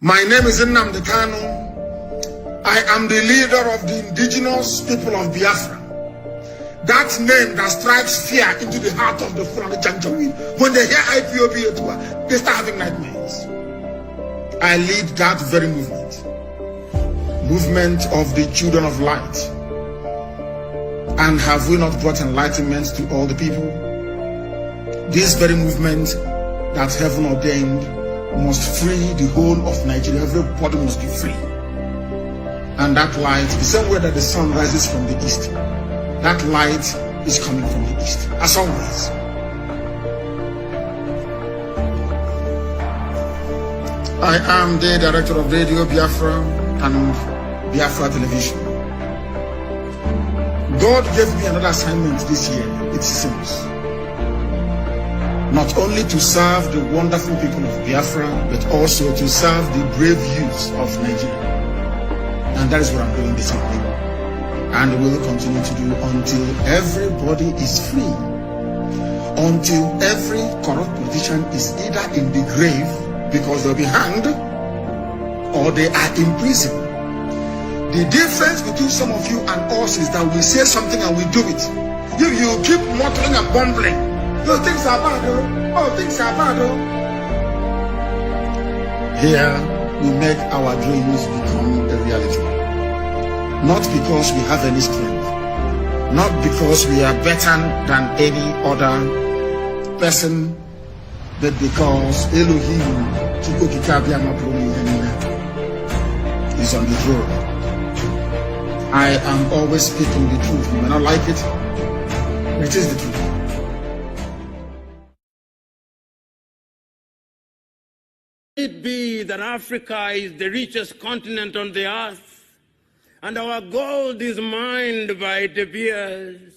My name is Nnamdi Kanu. I am the leader of the indigenous people of Biafra. That name that strikes fear into the heart of the Fulani Janjaweed. When they hear IPOB, they start having nightmares. I lead that very movement. Movement of the children of light. And have we not brought enlightenment to all the people? This very movement that heaven ordained must free the whole of Nigeria. Everybody must be free. And that light, the same way that the sun rises from the east, that light is coming from the east, as always. I am the director of Radio Biafra and Biafra Television. God gave me another assignment this year, it seems. Not only to serve the wonderful people of Biafra, but also to serve the brave youths of Nigeria. And that is what I'm doing this evening. And will continue to do until everybody is free. Until every corrupt politician is either in the grave because they'll be hanged or they are in prison. The difference between some of you and us is that we say something and we do it. If you keep muttering and bumbling, those things are bad, oh, things are bad, oh. Here, we make our dreams become a reality. Not because we have any strength, not because we are better than any other person, but because Elohim is on the throne. I am always speaking the truth. You may not like it, but it is the truth. It be that Africa is the richest continent on the earth, and our gold is mined by De Beers.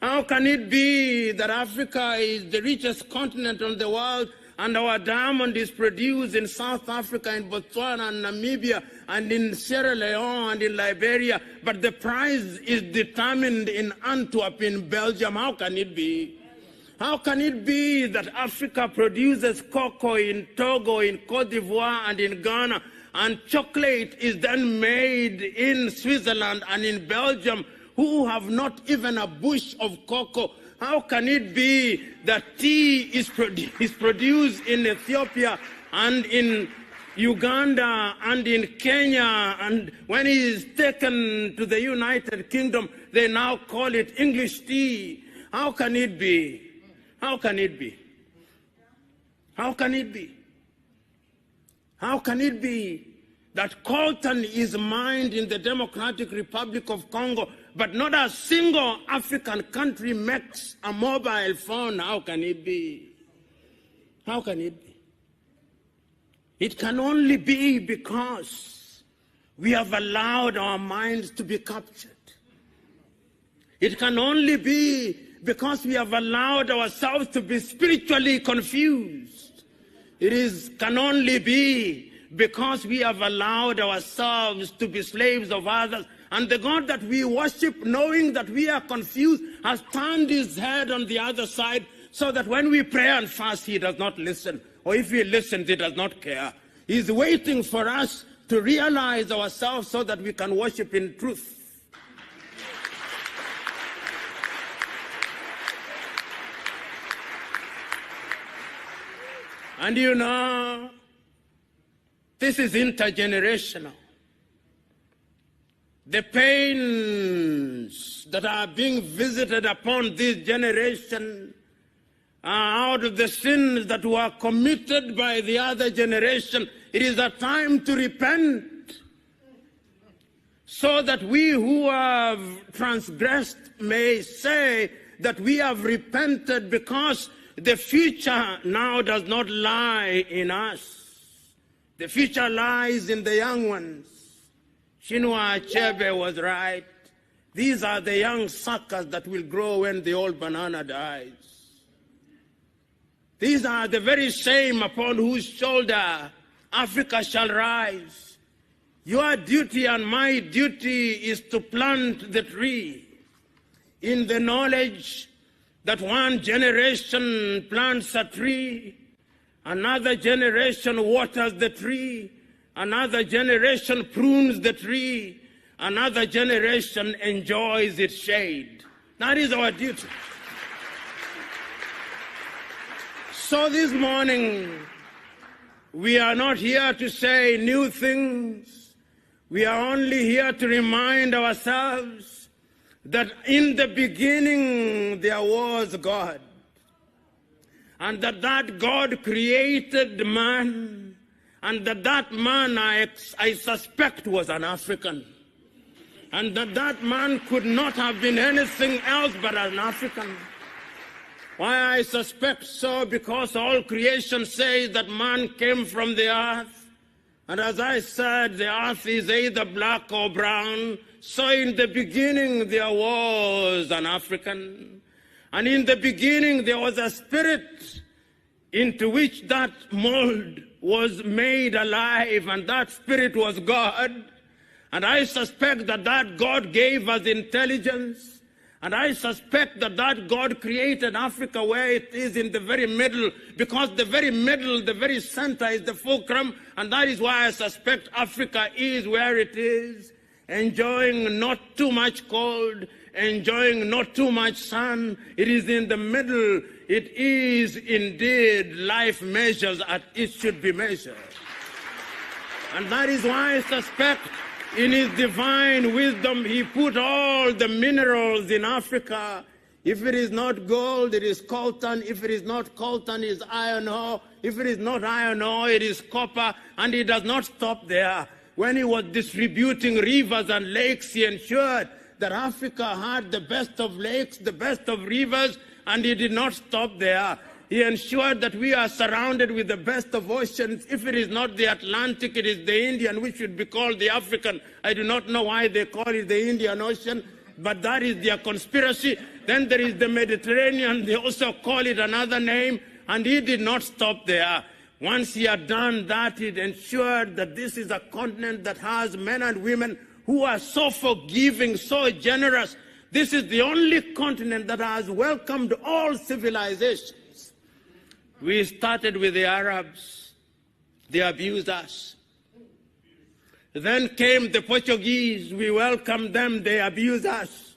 How can it be that Africa is the richest continent on the world, and our diamond is produced in South Africa, in Botswana, and Namibia, and in Sierra Leone, and in Liberia, but the price is determined in Antwerp, in Belgium? How can it be? How can it be that Africa produces cocoa in Togo, in Cote d'Ivoire, and in Ghana, and chocolate is then made in Switzerland and in Belgium, who have not even a bush of cocoa? How can it be that tea is produced in Ethiopia and in Uganda and in Kenya, and when it is taken to the United Kingdom, they now call it English tea? How can it be? How can it be? How can it be? How can it be that coltan is mined in the Democratic Republic of Congo, but not a single African country makes a mobile phone? How can it be? How can it be? It can only be because we have allowed our minds to be captured. It can only be because we have allowed ourselves to be spiritually confused. It can only be because we have allowed ourselves to be slaves of others. And the God that we worship, knowing that we are confused, has turned his head on the other side, so that when we pray and fast, he does not listen. Or if he listens, he does not care. He's waiting for us to realize ourselves so that we can worship in truth. And you know, this is intergenerational. The pains that are being visited upon this generation are out of the sins that were committed by the other generation. It is a time to repent, so that we who have transgressed may say that we have repented, because the future now does not lie in us. The future lies in the young ones. Chinua Achebe was right. These are the young suckers that will grow when the old banana dies. These are the very same upon whose shoulder Africa shall rise. Your duty and my duty is to plant the tree in the knowledge that one generation plants a tree, another generation waters the tree, Another generation prunes the tree. Another generation enjoys its shade. That is our duty. So this morning, we are not here to say new things. We are only here to remind ourselves that in the beginning there was God, and that God created man, and that man, I suspect, was an African, and that man could not have been anything else but an African. Why I suspect so? Because all creation says that man came from the earth. And as I said, the earth is either black or brown. So in the beginning there was an African. And in the beginning there was a spirit into which that mold was made alive. And that spirit was God. And I suspect that God gave us intelligence. And I suspect that God created Africa where it is in the very middle, because the very middle, the very center is the fulcrum, and that is why I suspect Africa is where it is, enjoying not too much cold, enjoying not too much sun. It is in the middle. It is indeed life measures as it should be measured. And that is why I suspect in his divine wisdom, he put all the minerals in Africa. If it is not gold, it is coltan. If it is not coltan, it is iron ore. If it is not iron ore, it is copper. And he does not stop there. When he was distributing rivers and lakes, he ensured that Africa had the best of lakes, the best of rivers, and he did not stop there. He ensured that we are surrounded with the best of oceans. If it is not the Atlantic, it is the Indian, which should be called the African. I do not know why they call it the Indian Ocean, but that is their conspiracy. Then there is the Mediterranean. They also call it another name, and he did not stop there. Once he had done that, he ensured that this is a continent that has men and women who are so forgiving, so generous. This is the only continent that has welcomed all civilizations. We started with the Arabs. They abused us. Then came the Portuguese. We welcomed them. They abused us.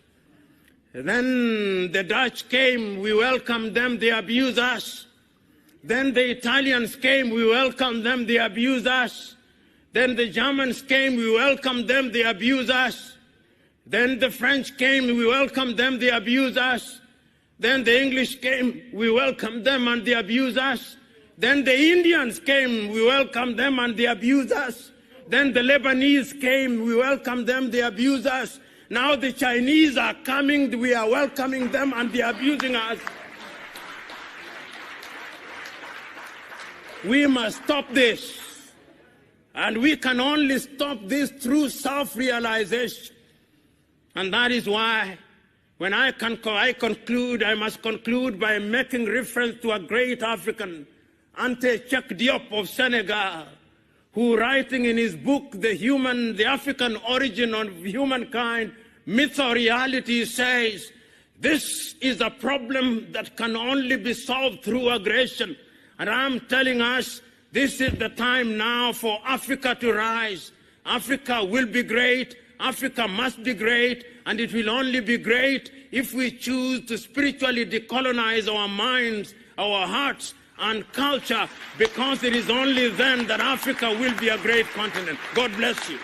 Then the Dutch came. We welcomed them. They abused us. Then the Italians came. We welcomed them. They abused us. Then the Germans came. We welcomed them. They abused us. Then the French came. We welcomed them. They abused us. Then the English came, we welcomed them and they abused us. Then the Indians came, we welcomed them and they abused us. Then the Lebanese came, we welcomed them, they abused us. Now the Chinese are coming, we are welcoming them and they are abusing us. We must stop this. And we can only stop this through self-realization. And that is why when I conclude, I must conclude by making reference to a great African, Ante Cheikh Diop of Senegal, who, writing in his book, The African Origin of Humankind, Myth or Reality, says, this is a problem that can only be solved through aggression. And I'm telling us, this is the time now for Africa to rise. Africa will be great. Africa must be great, and it will only be great if we choose to spiritually decolonize our minds, our hearts, and culture, because it is only then that Africa will be a great continent. God bless you.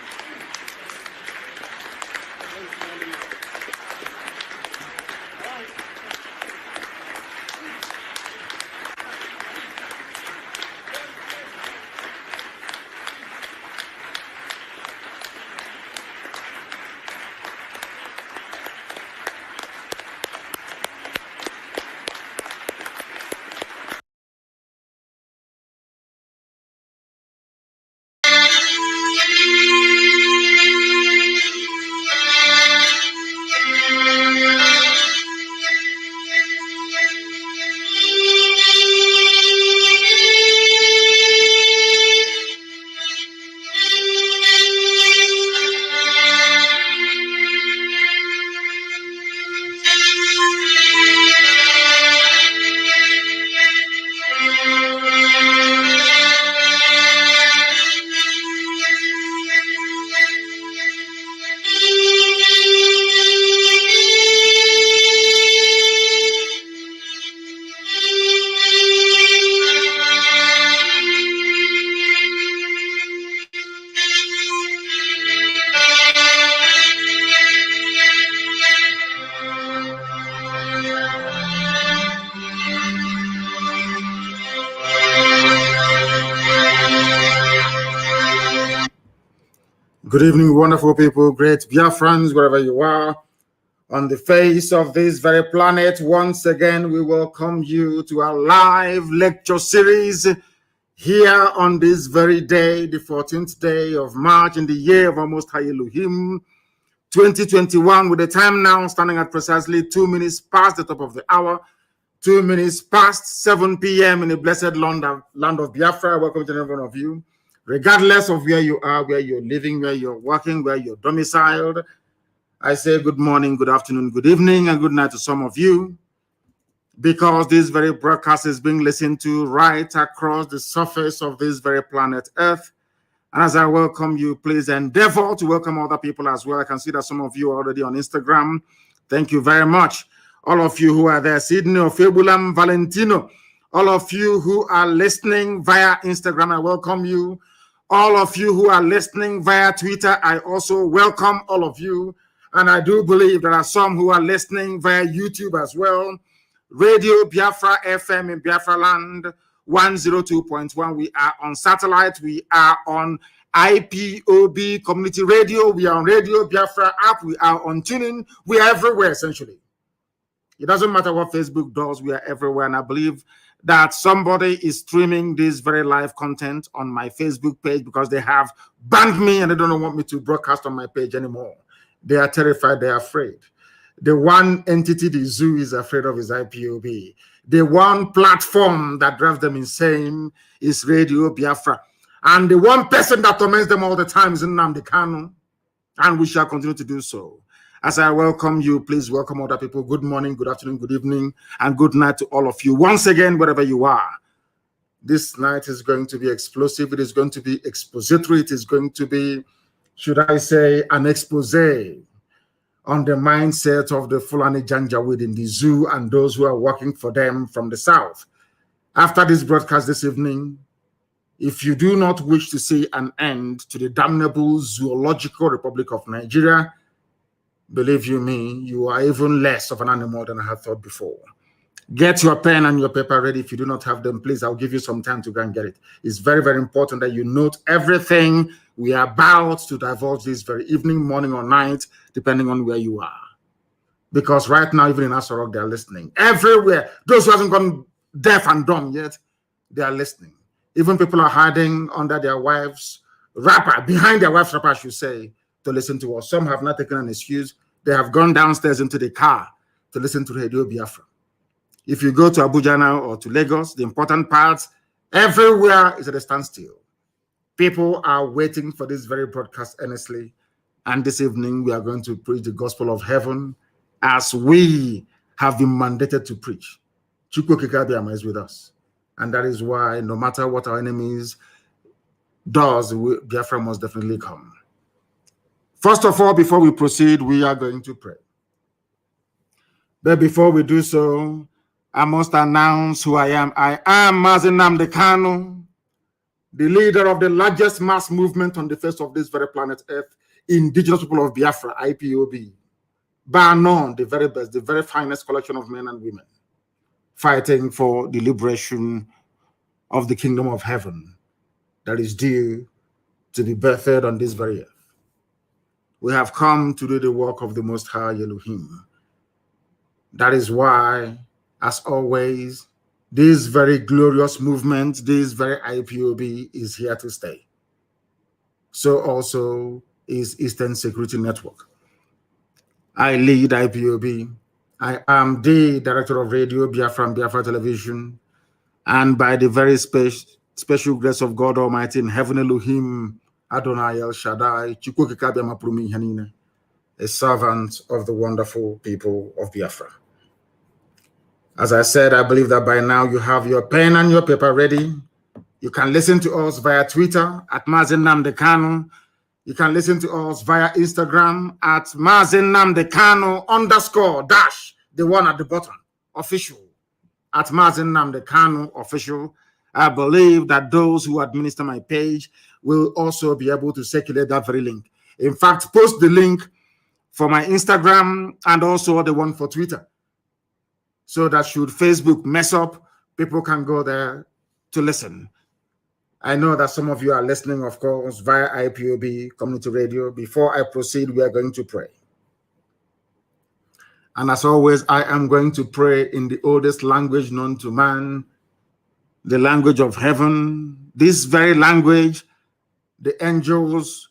Good evening, wonderful people, great Biafrans, wherever you are. On the face of this very planet, once again, we welcome you to our live lecture series here on this very day, the 14th day of March in the year of our Most High Elohim, 2021, with the time now standing at precisely 2 minutes past the top of the hour, 2 minutes past 7 p.m. in the blessed land of Biafra. Welcome to every one of you. Regardless of where you are, where you're living, where you're working, where you're domiciled, I say good morning, good afternoon, good evening, and good night to some of you, because this very broadcast is being listened to right across the surface of this very planet Earth. And as I welcome you, please endeavor to welcome other people as well. I can see that some of you are already on Instagram. Thank you very much. All of you who are there, Sydney, Febulam, Valentino, all of you who are listening via Instagram, I welcome you. All of you who are listening via Twitter, I also welcome all of you. And I do believe there are some who are listening via YouTube as well. Radio Biafra FM in Biafra land, 102.1. We are on satellite. We are on IPOB Community Radio. We are on Radio Biafra app. We are on tuning. We are everywhere, essentially. It doesn't matter what Facebook does. We are everywhere. And I believe that somebody is streaming this very live content on my Facebook page because they have banned me and they don't want me to broadcast on my page anymore. They are terrified. They are afraid. The one entity, the zoo, is afraid of is IPOB. The one platform that drives them insane is Radio Biafra. And the one person that torments them all the time is Nnamdi Kanu. And we shall continue to do so. As I welcome you, please welcome other people. Good morning, good afternoon, good evening, and good night to all of you. Once again, wherever you are, this night is going to be explosive. It is going to be expository. It is going to be, should I say, an expose on the mindset of the Fulani Janjaweed in the zoo and those who are working for them from the south. After this broadcast this evening, if you do not wish to see an end to the damnable zoological Republic of Nigeria, believe you me, you are even less of an animal than I had thought before. Get your pen and your paper ready. If you do not have them, please, I'll give you some time to go and get it. It's very, very important that you note everything we are about to divulge this very evening, morning, or night, depending on where you are. Because right now, even in Asorok, they are listening. Everywhere. Those who haven't gone deaf and dumb yet, they are listening. Even people are hiding under their wives' wrapper, behind their wife's wrapper, I should say, to listen to us. Some have not taken an excuse. They have gone downstairs into the car to listen to Radio Biafra. If you go to Abuja now or to Lagos, the important parts, everywhere is at a standstill. People are waiting for this very broadcast earnestly. And this evening, we are going to preach the gospel of heaven as we have been mandated to preach. Chukwu Kikabiama is with us. And that is why no matter what our enemies does, Biafra must definitely come. First of all, before we proceed, we are going to pray. But before we do so, I must announce who I am. I am Mazi Nnamdi Kanu, the leader of the largest mass movement on the face of this very planet Earth, indigenous people of Biafra, IPOB. Bar none, the very best, the very finest collection of men and women, fighting for the liberation of the kingdom of heaven that is due to be birthed on this very earth. We have come to do the work of the Most High Elohim. That is why, as always, this very glorious movement, this very IPOB is here to stay. So also is Eastern Security Network. I lead IPOB. I am the director of Radio Biafra and Biafra Television. And by the very special grace of God Almighty in heaven, Elohim, Adonai El Shaddai, a servant of the wonderful people of Biafra. As I said, I believe that by now you have your pen and your paper ready. You can listen to us via Twitter at Mazi Nnamdi Kanu. You can listen to us via Instagram at Mazi Nnamdi Kanu _ the one at the bottom, official, at Mazi Nnamdi Kanu official. I believe that those who administer my page will also be able to circulate that very link. In fact, post the link for my Instagram and also the one for Twitter, so that should Facebook mess up, people can go there to listen. I know that some of you are listening, of course, via IPOB Community Radio. Before I proceed, we are going to pray. And as always, I am going to pray in the oldest language known to man, the language of heaven. This very language, the angels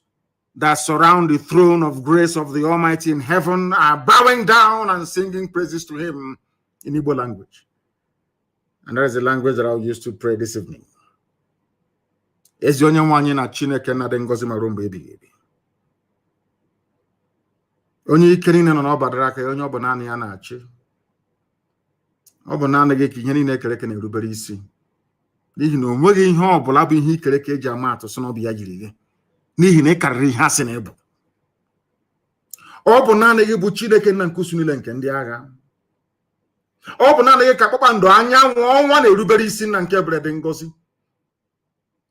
that surround the throne of grace of the Almighty in heaven are bowing down and singing praises to him in Igbo language. And that is the language that I'll use to pray this evening. Ezi onye nwanyi na Chineke na dị ngọzi mara mgbe ebighị ebi. Onye ike niile nọ n'ọbadara aka ya, onye ọ bụ naanị ya na-achị. Ọ bụ naanị gị ka ihe niile ekere eke na-erubere isi. N'ihi na o nweghị ihe ọ bụla bụ ihe ikere eke eji ama atụ sị na ọ bụ ya jiri gị. N'ihi na ị karịrị ihe asị na ịbụ. Ọ bụ naanị gị bụ Chineke nna nke usu niile nke ndị agha. Ọ bụ naanị gị ka kpakpando anyanwụ ọnwa na-erubere isi nna nke ebere dị ngọzi.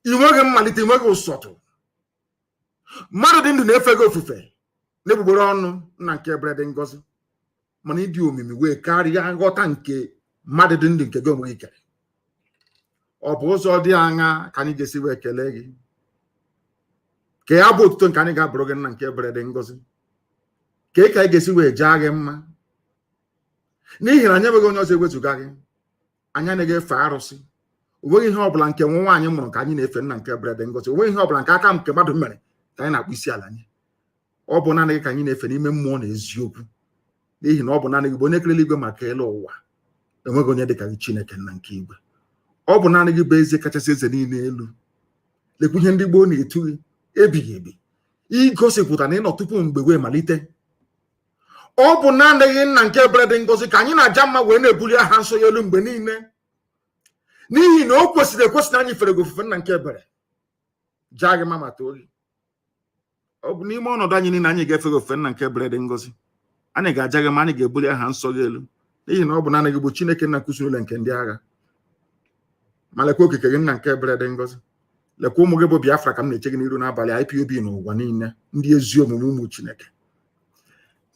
I nweghị mmalite, i nweghị ụsọtụ. Mmadụ dị ndụ na-efe gị ofufe n'egbugbere ọnụ nna nke ebere dị ngọzi. Mana ịdị omimi wee karịa nghọta nke mmadụ dị ndụ nke gị onwe gị kere. Ọ bụ ụzọ dị aṅa ka anyị ga-esi wee kelee gị. Ka ya bụ otuto nke anyị ga-abụrụ gị nna nke ebere dị ngọzi. Ka anyị ga-esi wee jaa gị mma. N'ihi na anyị enweghị onye ọzọ ewezuga gị. Anyị anaghị efe arụsị. O nweghị ihe ọbụla nke nwa nwaanyị mụrụ ka anyị na-efe nna nke ebere dị ngọzi. O nweghị ihe ọbụla nke aka nke mmadụ mere ka anyị na-akpụ isi ala anyị. Ọ bụ naanị gị ka anyị na-efe n'ime mmụọ na eziokwu. N'ihi na ọ bụ naanị gị bụ onye kerela igwe maka elu ụwa. Enweghị onye dị ka gị Chineke nna nke igwe. Ọ bụ naanị gị bụ eze kachasị eze niile elu. Lekwa ihe ndị gboo na-etu gị ebighị ebi. Igosipụta na ị nọ tupu mgbe wee malite. Ọ bụ naanị gị nna nke ebere dị ngọzi ka anyị na-aja mma wee na-ebuli aha nsọ ya elu mgbe niile. N'ihi na o kwesịrị ekwesị na anyị fere gị ofufe nna nke ebere. Jaa gị mma ma too gị. Ọ bụ n'ime ọnọdụ anyị niile anyị ga-efe gị ofufe nna nke ebere dị ngọzi. Anyị ga-aja gị ma anyị ga-ebuli aha nsọ gị elu. N'ihi na ọ bụ naanị gị bụ Chineke nna nke usu niile nke ndị agha. Ma lekwa okike gị nna nke ebere dị ngọzi. Lekwa ụmụ gị bụ Biafra ka m na-eche gị n'iru n'abalị IPOB n'ụwa niile, ndị ezi omume ụmụ Chineke.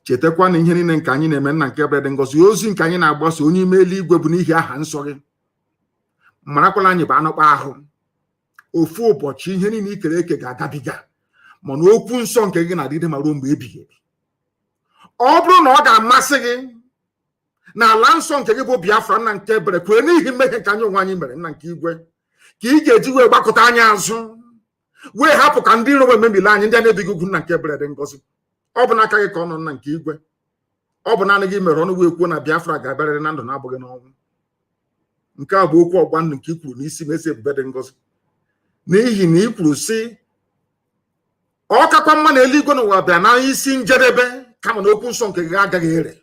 Chetakwa na ihe niile nke anyị na-eme nna nke ebere dị ngọzi, ozi nke anyị na-agbasa onye ime eluigwe bụ n'ihi aha nsọ gị. Marakwala anyị bụ anụkpa ahụ. Ofu ụbọchị ihe niile ikere eke ga-agabiga, mana okwu nsọ nke gị na-adịgide ma ruo mgbe ebighị ebi. Ọ bụrụ na ọ ga-amasị gị na ala nsọ nke gị bụ Biafra nna nke ebere kwere n'ihi mmehie nke anyị onwe anyị mere nna nke igwe, ka ị ga-eji wee gbakọta anyị azụ wee hapụ ka ndị iro wee memile anyị ndị a na-ebighị ugwu nna nke ebere dị ngọzi. Ọ bụ n'aka gị ka ọ nọ nna nke igwe. Ọ bụ naanị gị mere ọnụ wee kwuo na Biafra ga-abịarịrị na ndụ na-abụghị n'ọnwụ. Nke a bụ okwu ọgba ndụ nke i kwuru n'isi Ezi ebube dị ngọzi. N'ihi na i kwuru sị ọ kakwa mma na eluigwe n'ụwa bịa na isi njedebe kama na okwu nsọ nke gị agaghị ere.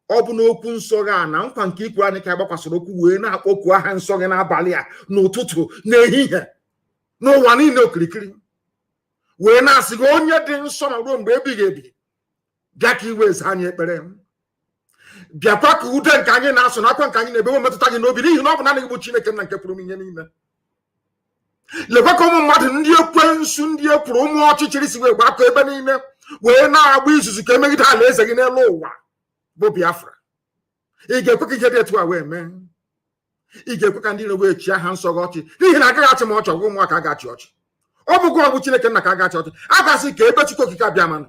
Ọ bụ n'okwu nsọ gị a na nkwa nke ikwuru anyị ka anyị gbakwasịrị okwu wee na-akpọku aha nsọ gị n'abalị a, n'ụtụtụ, n'ehihie, n'ụwa niile okirikiri, wee na-asị gị onye dị nsọ na ruo mgbe ebighị ebi, bịa ka iwe eze anyị ekpere. Bịakwa ka ude nke anyị na-asụ na akwa nke anyị na-ebe metụta gị n'obi, n'ihi na ọ bụ naanị gị bụ Chineke nna nke pụrụ ihe niile. Lekwa ka ụmụ mmadụ ndị ekwensu, ndị ekwuru, ụmụ ọchịchịrị si wee gbakọ ebe niile wee na-agba izuzu ka emegide ala eze gị n'elu ụwa bụ Biafra. Ị ga-ekwe ka ihe dị etu a wee mee? Ị ga-ekwe ka ndị iro wee chi aha nsọ gị ọchị? N'ihi na agaghị achị ma ọchị ọgwụ ụmụaka agachi ọchị. Ọ bụgụ ọgwụ Chineke nna ka agachi ọchị. A ga-asị ka ebe Chukwu okike abịa manụ.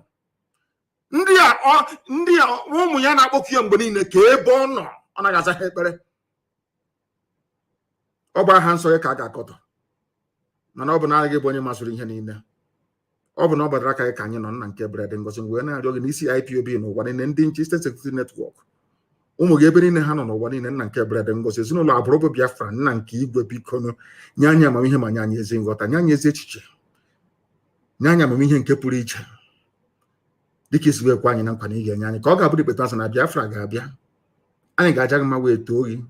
Ndị a ụmụ ya na-akpọku ya mgbe niile ka ebe ọ nọ ọ naghị aza ha ekpere. Ọ bụ aha nsọ ya ka a ga-akọtọ. Mana ọ bụ naanị gị bụ onye masịrị ihe niile. Ọ bụ na ọ gbadara aka gị ka anyị nọ nna nke ebere dị ngọzi wee na-arịọ gị n'isi IPOB n'ụwa niile, ndị nche State Security Network, ụmụ gị ebe niile ha nọ n'ụwa niile nna nke ebere dị ngọzi, ezinụlọ agbụrụ bụ Biafra nna nke igwe, biko nye anyị amamihe ma nye anyị ezi nghọta, nye anyị ezi echiche, nye anyị amamihe nke pụrụ iche dịka isi wee kwa anyị na nkwa na ị ga-enye anyị, ka ọ ga-abụ ikpeta asị na Biafra ga-abịa. Anyị ga-aja gị mma wee too gị,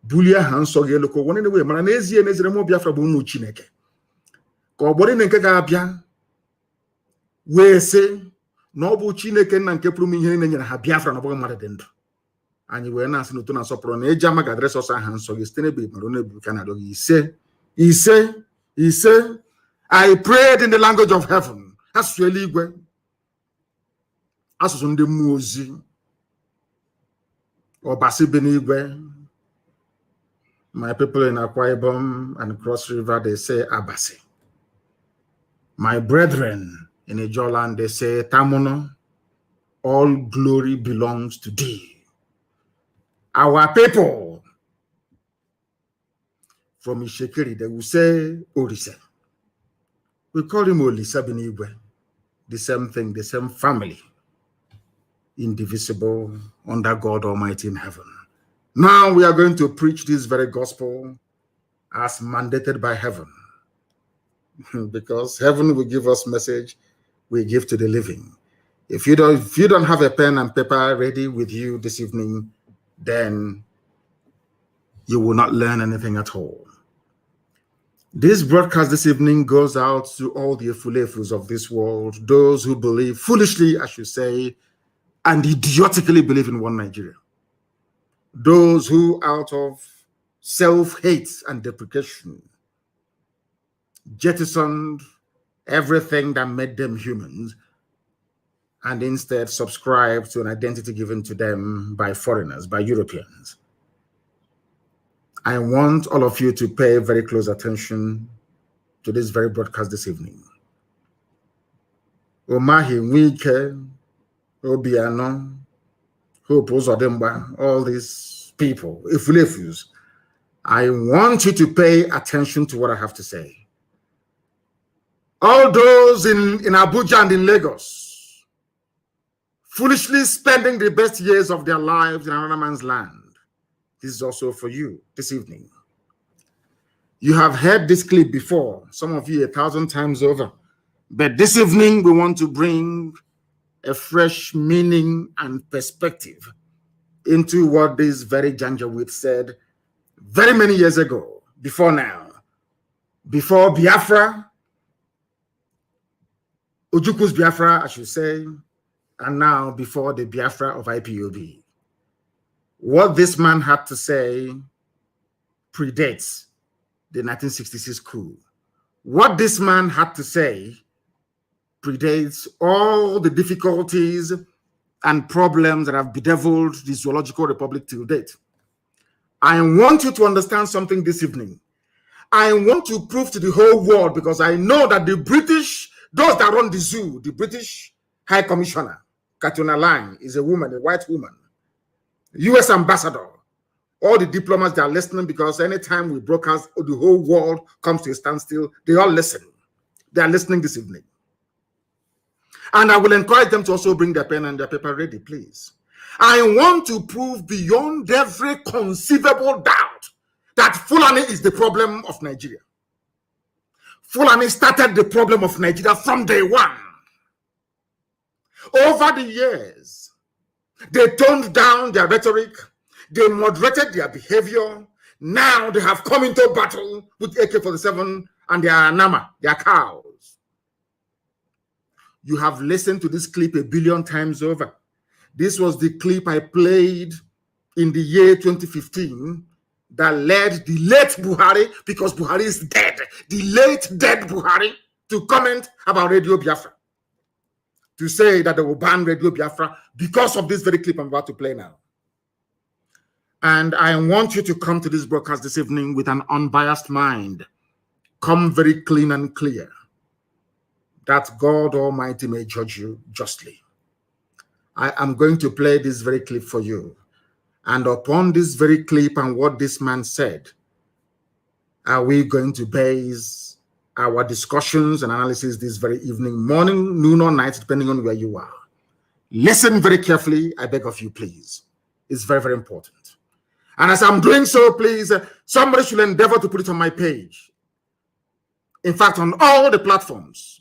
bulie aha nsọ gị elu ka ụwa niile wee mara n'ezie n'ezire mụ Biafra bụ ụmụ Chineke. Ka ọgbọ niile nke ga-abịa wee sị na ọ bụ Chineke nna nke pụrụ ihe niile nyere ha Biafra na ọ bụghị mmadụ dị ndụ. Anyị wee na-asị n'ụtọ na nsọpụrụ na eji ama ga-adịrị sọsọ aha nsọ gị site n'ebe mara onye ebu ka na-arịọ gị ise. I prayed in the language of heaven, asụsụ eluigwe, asụsụ ndị mmụọ ozi, ọbasi bi n'igwe, My people in Akwa Ibom and Cross River, they say Abasi. My brethren in Ijoland, they say Tamono. All glory belongs to thee. Our people from Ishekiri, they will say Orise. We call him Olisa Binigwe. The same thing, the same family. Indivisible under God Almighty in heaven. Now we are going to preach this very gospel as mandated by heaven. Because heaven will give us message we give to the living. If you don't have a pen and paper ready with you this evening, then you will not learn anything at all. This broadcast this evening goes out to all the Efulefus of this world, those who believe foolishly, I should say, and idiotically believe in one Nigeria. Those who, out of self-hate and deprecation, jettisoned everything that made them humans and instead subscribed to an identity given to them by foreigners, by Europeans. I want all of you to pay very close attention to this very broadcast this evening. Omahi Wike, Obiano, Hope Uzodimba, all these people, Ifulefus, I want you to pay attention to what I have to say. All those in Abuja and in Lagos, foolishly spending the best years of their lives in another man's land. This is also for you this evening. You have heard this clip before, some of you 1,000 times over. But this evening, we want to bring a fresh meaning and perspective into what this very Janjaweed said very many years ago, before now. Before Biafra, Ojuku's Biafra, I should say, and now before the Biafra of IPOB. What this man had to say predates the 1966 coup. What this man had to say predates all the difficulties and problems that have bedeviled the Zoological Republic till date. I want you to understand something this evening. I want to prove to the whole world, because I know that the British, those that run the zoo, the British High Commissioner, Katrina Lang, is a woman, a white woman. US ambassador, all the diplomats, they are listening, because anytime we broadcast, the whole world comes to a standstill. They all listen. They are listening this evening. And I will encourage them to also bring their pen and their paper ready, please. I want to prove beyond every conceivable doubt that Fulani is the problem of Nigeria. Fulani started the problem of Nigeria from day one. Over the years, they toned down their rhetoric, they moderated their behavior. Now they have come into battle with AK-47 and their Nama, their cows. You have listened to this clip 1 billion times over. This was the clip I played in the year 2015 that led the late Buhari, because Buhari is dead, the late dead Buhari, to comment about Radio Biafra, to say that they will ban Radio Biafra because of this very clip I'm about to play now. And I want you to come to this broadcast this evening with an unbiased mind. Come very clean and clear, that God Almighty may judge you justly. I am going to play this very clip for you. And upon this very clip and what this man said, are we going to base our discussions and analysis this very evening, morning, noon, or night, depending on where you are. Listen very carefully, I beg of you, please. It's very, very important. And as I'm doing so, please, somebody should endeavor to put it on my page. In fact, on all the platforms,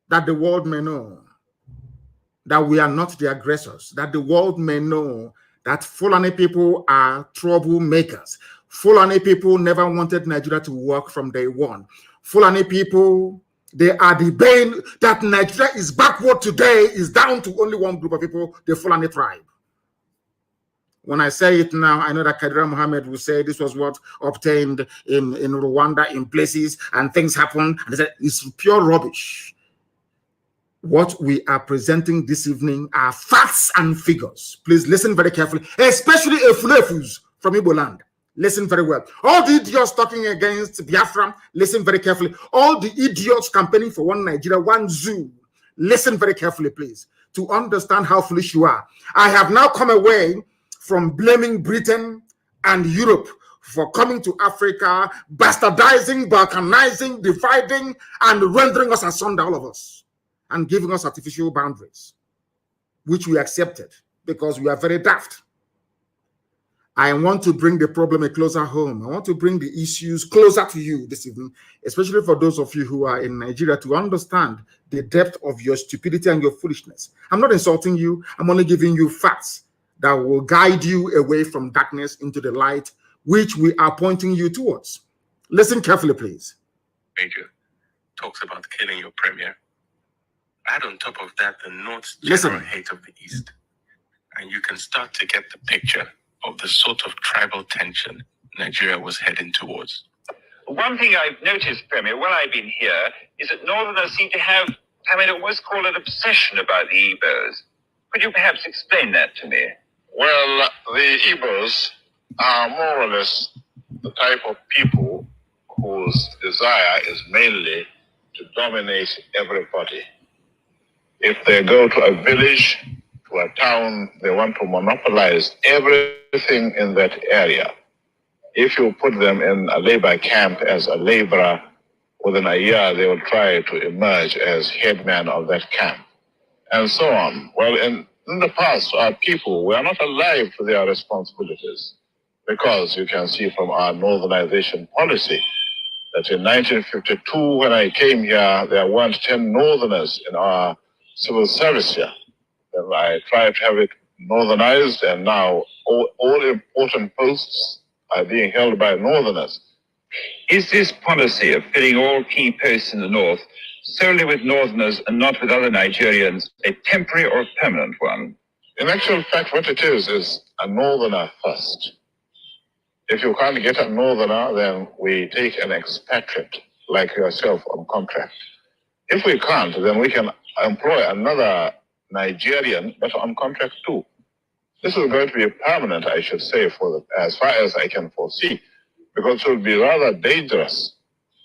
that the world may know that we are not the aggressors, that the world may know that Fulani people are troublemakers. Fulani people never wanted Nigeria to work from day one. Fulani people, they are the bane that Nigeria is backward today, is down to only one group of people, the Fulani tribe. When I say it now, I know that Kadira Mohammed will say this was what obtained in Rwanda in places and things happen. And they said it's pure rubbish. What we are presenting this evening are facts and figures. Please listen very carefully, especially Efulefus from Igbo land. Listen very well. All the idiots talking against Biafra, listen very carefully. All the idiots campaigning for one Nigeria, one zoo, listen very carefully, please, to understand how foolish you are. I have now come away from blaming Britain and Europe for coming to Africa, bastardizing, balkanizing, dividing, and rendering us asunder, all of us, and giving us artificial boundaries, which we accepted because we are very daft. I want to bring the problem closer home. I want to bring the issues closer to you this evening, especially for those of you who are in Nigeria, to understand the depth of your stupidity and your foolishness. I'm not insulting you. I'm only giving you facts that will guide you away from darkness into the light, which we are pointing you towards. Listen carefully, please. Major talks about killing your premier. Add on top of that the North's general hate of the East, and you can start to get the picture of the sort of tribal tension Nigeria was heading towards. One thing I've noticed, Premier, while I've been here, is that Northerners seem to have, I almost call it obsession about the Igbos. Could you perhaps explain that to me? Well, the Igbos are more or less the type of people whose desire is mainly to dominate everybody. If they go to a village, to a town, they want to monopolize everything in that area. If you put them in a labor camp as a laborer, within a year they will try to emerge as headman of that camp, and so on. Well, in the past, our people were not alive to their responsibilities, because you can see from our northernization policy that in 1952, when I came here, there weren't 10 northerners in our civil service here. And I tried to have it northernized, and now all important posts are being held by northerners. Is this policy of filling all key posts in the North solely with northerners and not with other Nigerians a temporary or permanent one? In actual fact, what it is a northerner first. If you can't get a northerner, then we take an expatriate like yourself on contract. If we can't, then we can employ another Nigerian, but on contract too. This is going to be permanent, I should say, as far as I can foresee, because it would be rather dangerous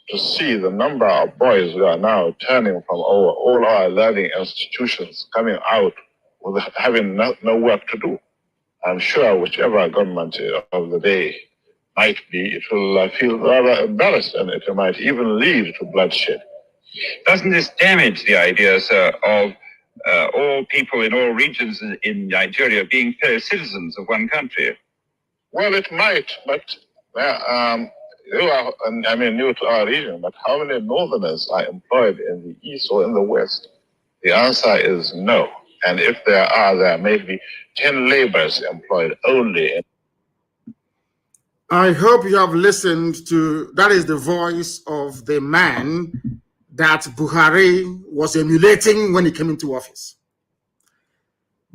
to see the number of boys who are now turning from all our learning institutions, coming out with having no work to do. I'm sure whichever government of the day might be, it will feel rather embarrassed, and it might even lead to bloodshed. Doesn't this damage the idea, sir, of all people in all regions in Nigeria being fellow citizens of one country? Well, it might, but you are, new to our region, but how many northerners are employed in the east or in the west? The answer is no. And if there may be 10 laborers employed only. I hope you have listened to, that is the voice of the man that Buhari was emulating when he came into office.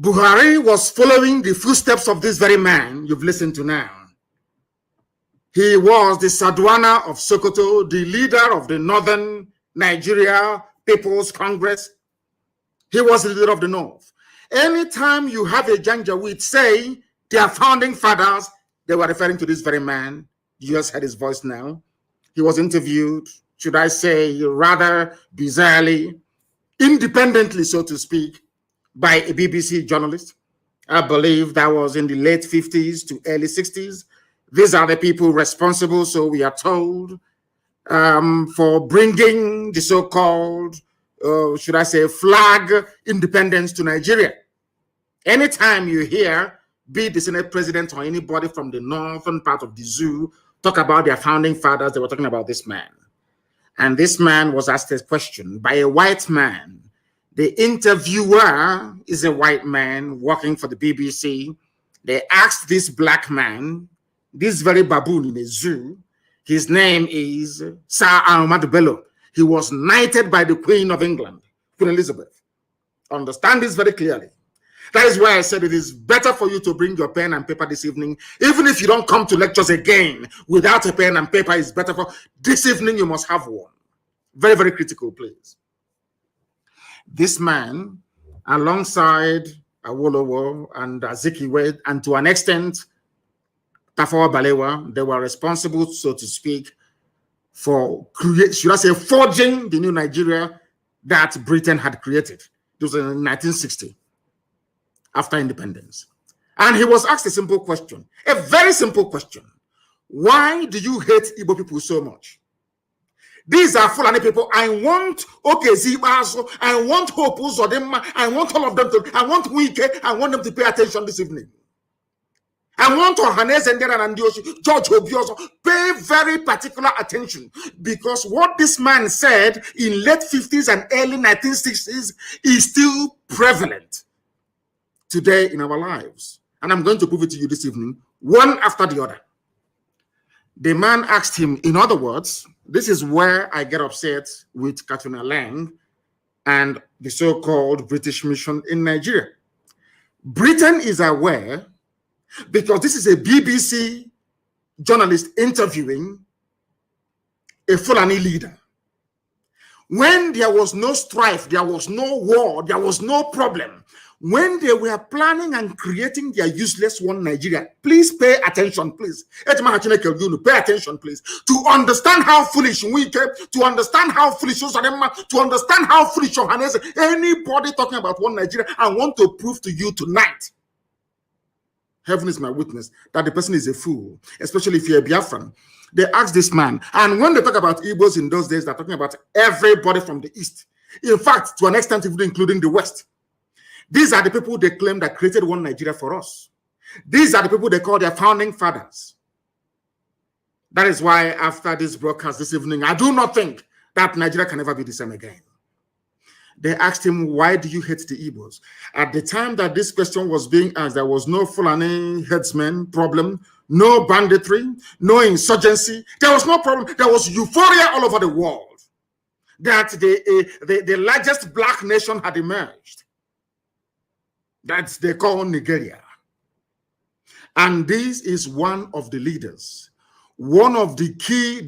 Buhari was following the footsteps of this very man you've listened to now. He was the Sadwana of Sokoto, the leader of the Northern Nigeria People's Congress. He was the leader of the North. Anytime you have a Janjaweed say their founding fathers, they were referring to this very man. You just heard his voice now. He was interviewed, should I say, rather bizarrely, independently, so to speak, by a BBC journalist. I believe that was in the late 50s to early 60s. These are the people responsible, so we are told, for bringing the so-called, should I say, flag independence to Nigeria. Anytime you hear, be it the Senate president or anybody from the northern part of the zoo, talk about their founding fathers, they were talking about this man. And this man was asked a question by a white man. The interviewer is a white man working for the BBC. They asked this black man, this very baboon in a zoo, his name is Sir Ahmad Bello. He was knighted by the Queen of England, Queen Elizabeth. Understand this very clearly. That is why I said it is better for you to bring your pen and paper this evening. Even if you don't come to lectures again without a pen and paper, it's better for this evening. You must have one. Very, very critical, please. This man, alongside Awolowo and Azikiwe, and to an extent, Tafawa Balewa, they were responsible, so to speak, for forging the new Nigeria that Britain had created. It was in 1960, after independence. And he was asked a simple question, a very simple question. Why do you hate Igbo people so much? These are Fulani people. I want Okezibaso, I want Hope Uzodema, I want all of them to, I want Wike, I want them to pay attention this evening. I want Ohanes and George Obioso, pay very particular attention, because what this man said in late 50s and early 1960s is still prevalent today in our lives. And I'm going to prove it to you this evening, one after the other. The man asked him, in other words, this is where I get upset with Katrina Lang and the so-called British mission in Nigeria. Britain is aware, because this is a BBC journalist interviewing a Fulani leader. When there was no strife, there was no war, there was no problem, when they were planning and creating their useless one Nigeria, please pay attention, please. Pay attention, please, to understand how foolish we came, to understand how foolish to understand how foolish anybody talking about one Nigeria. I want to prove to you tonight, heaven is my witness, that the person is a fool, especially if you're a Biafran. They asked this man, and when they talk about Igbos in those days, they're talking about everybody from the East. In fact, to an extent, even including the West. These are the people they claim that created one Nigeria for us. These are the people they call their founding fathers. That is why after this broadcast this evening, I do not think that Nigeria can ever be the same again. They asked him, why do you hate the Igbos? At the time that this question was being asked, there was no Fulani headsman problem, no banditry, no insurgency. There was no problem. There was euphoria all over the world that the largest black nation had emerged. That they call Nigeria. And this is one of the leaders, one of the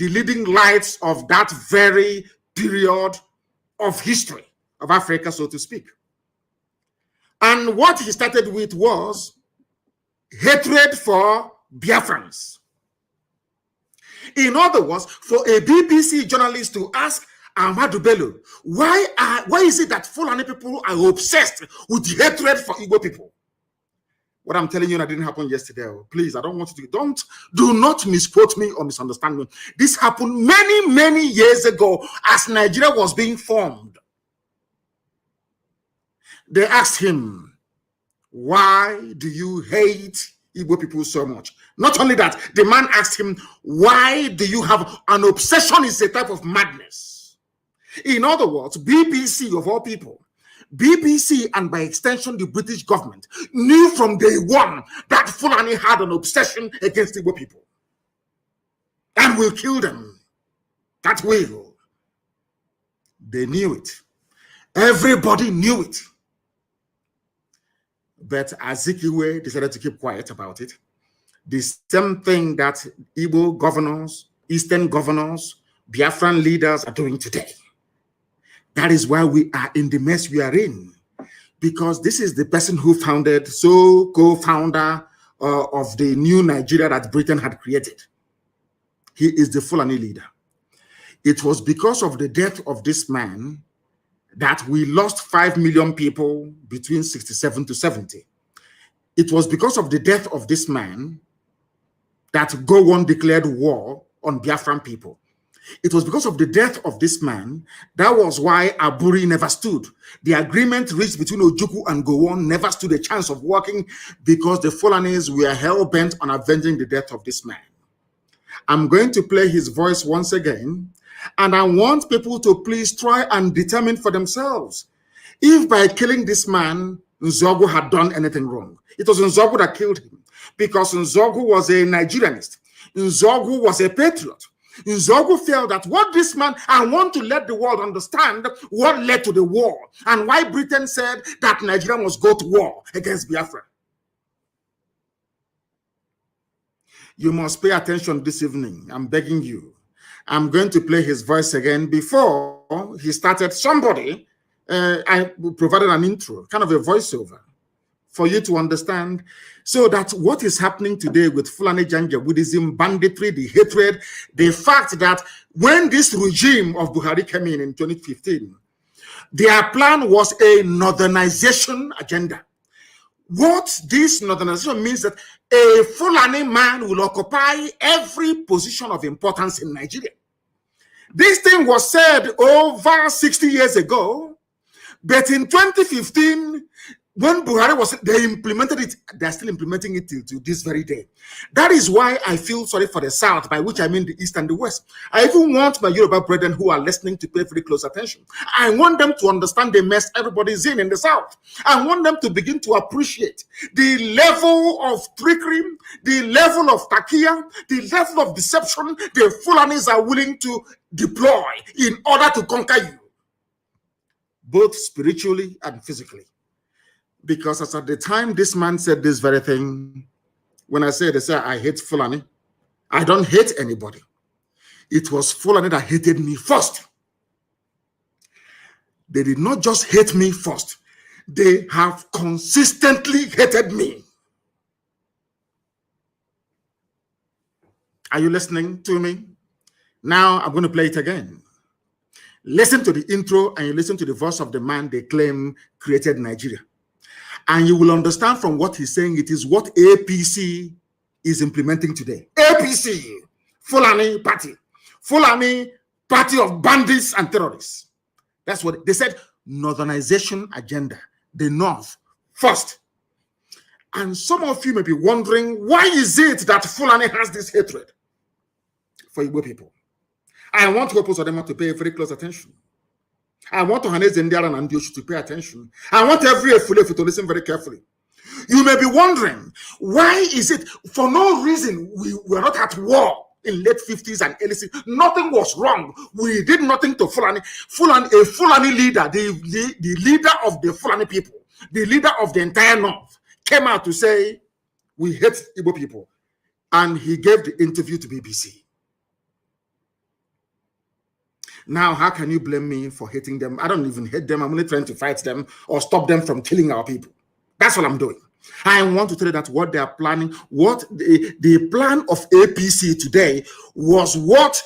leading lights of that very period of history of Africa, so to speak. And what he started with was hatred for Biafrans. In other words, for a BBC journalist to ask Ahmadu Bello, why is it that Fulani people are obsessed with hatred for Igbo people? What I'm telling you, that didn't happen yesterday. Please, I don't want you to, do not misquote me or misunderstand me. This happened many, many years ago as Nigeria was being formed. They asked him, why do you hate Igbo people so much? Not only that, the man asked him, why do you have an obsession? Is a type of madness. In other words, BBC of all people, BBC and by extension the British government knew from day one that Fulani had an obsession against Igbo people and will kill them. That will. They knew it. Everybody knew it. But Azikiwe decided to keep quiet about it. The same thing that Igbo governors, Eastern governors, Biafran leaders are doing today. That is why we are in the mess we are in. Because this is the person who founded, co-founder of the new Nigeria that Britain had created. He is the Fulani leader. It was because of the death of this man that we lost 5 million people between 67 to 70. It was because of the death of this man that Gowon declared war on Biafran people. It was because of the death of this man. That was why Aburi never stood. The agreement reached between Ojukwu and Gowon never stood a chance of working because the Fulanis were hell-bent on avenging the death of this man. I'm going to play his voice once again, and I want people to please try and determine for themselves if by killing this man, Nzogu had done anything wrong. It was Nzogu that killed him because Nzogu was a Nigerianist. Nzogu was a patriot. Nzogu felt that what this man, I want to let the world understand what led to the war and why Britain said that Nigeria must go to war against Biafra. You must pay attention this evening. I'm begging you. I'm going to play his voice again. Before he started, somebody, I provided an intro, kind of a voiceover for you to understand, so that what is happening today with Fulani Janjaweedism, banditry, the hatred, the fact that when this regime of Buhari came in 2015, their plan was a northernization agenda. What this northernization means that a Fulani man will occupy every position of importance in Nigeria. This thing was said over 60 years ago, but in 2015, when Buhari was, they implemented it, they're still implementing it till to this very day. That is why I feel sorry for the South, by which I mean the East and the West. I even want my Yoruba brethren who are listening to pay very close attention. I want them to understand the mess everybody's in the South. I want them to begin to appreciate the level of trickery, the level of takia, the level of deception the Fulanis are willing to deploy in order to conquer you, both spiritually and physically. Because as at the time this man said this very thing, when I say they say I hate Fulani, I don't hate anybody. It was Fulani that hated me first. They did not just hate me first. They have consistently hated me. Are you listening to me? Now I'm going to play it again. Listen to the intro and you listen to the voice of the man they claim created Nigeria. And you will understand from what he's saying, it is what APC is implementing today. APC, Fulani Party. Fulani Party of bandits and terrorists. That's what they said, northernization agenda. The North first. And some of you may be wondering, why is it that Fulani has this hatred for Igbo people? I want Oposodema to pay very close attention. I want Ohaneze Ndiara and Ndioshi to pay attention. I want every Efulefu to listen very carefully. You may be wondering, why is it for no reason we were not at war in late 50s and early 60s? Nothing was wrong. We did nothing to Fulani. A Fulani leader, the leader of the Fulani people, the leader of the entire North, came out to say, we hate Igbo people. And he gave the interview to BBC. Now, how can you blame me for hating them? I don't even hate them. I'm only trying to fight them or stop them from killing our people. That's what I'm doing. I want to tell you that what they are planning, what the plan of APC today was what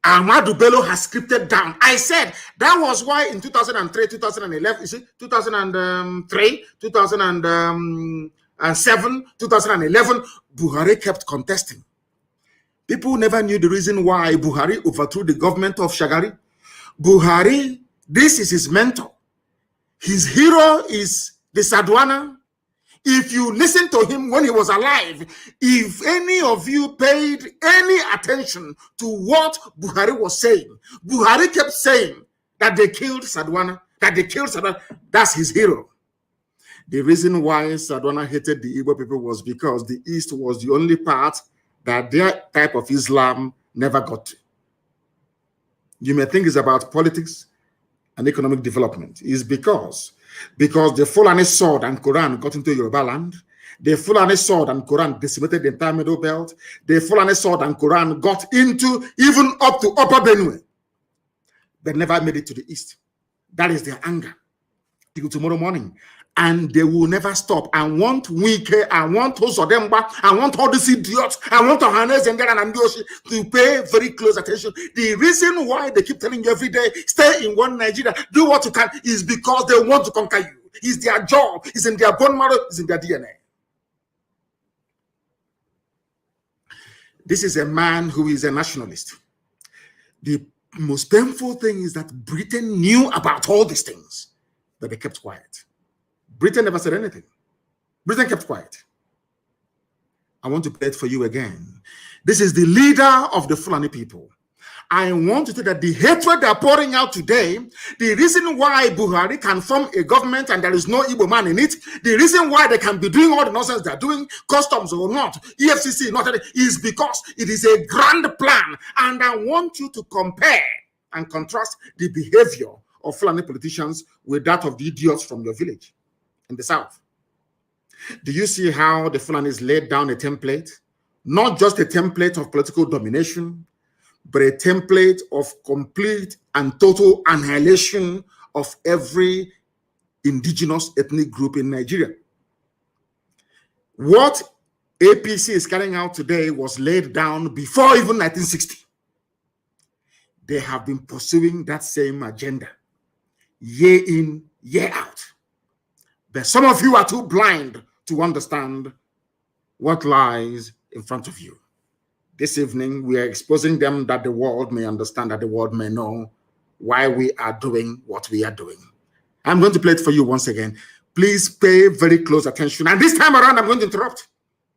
Ahmadu Bello has scripted down. I said that was why in 2003, 2011, 2003, 2007, 2011, Buhari kept contesting. People never knew the reason why Buhari overthrew the government of Shagari. Buhari, this is his mentor. His hero is the Sadwana. If you listen to him when he was alive, if any of you paid any attention to what Buhari was saying, Buhari kept saying that they killed Sadwana, That's his hero. The reason why Sadwana hated the Igbo people was because the East was the only part that their type of Islam never got to. You may think it's about politics and economic development. It's because the Fulani sword and Quran got into Yoruba land. The Fulani sword and Quran decimated the entire Middle Belt. The Fulani sword and Quran got into even up to Upper Benue, but never made it to the East. That is their anger till tomorrow morning. And they will never stop. I want Wike, I want Osodemba, I want all these idiots, I want Ohaneze Ndiara and Ndioshi to pay very close attention. The reason why they keep telling you every day, stay in one Nigeria, do what you can, is because they want to conquer you. It's their job, it's in their bone marrow, it's in their DNA. This is a man who is a nationalist. The most painful thing is that Britain knew about all these things, but they kept quiet. Britain never said anything. Britain kept quiet. I want to play it for you again. This is the leader of the Fulani people. I want to tell you that the hatred they're pouring out today, the reason why Buhari can form a government and there is no Igbo man in it, the reason why they can be doing all the nonsense they're doing, customs or not, EFCC, not is because it is a grand plan. And I want you to compare and contrast the behavior of Fulani politicians with that of the idiots from your village in the South. Do you see how the Fulanis laid down a template? Not just a template of political domination, but a template of complete and total annihilation of every indigenous ethnic group in Nigeria. What APC is carrying out today was laid down before even 1960. They have been pursuing that same agenda year in, year out. But some of you are too blind to understand what lies in front of you. This evening, we are exposing them that the world may understand, that the world may know why we are doing what we are doing. I'm going to play it for you once again. Please pay very close attention. And this time around, I'm going to interrupt.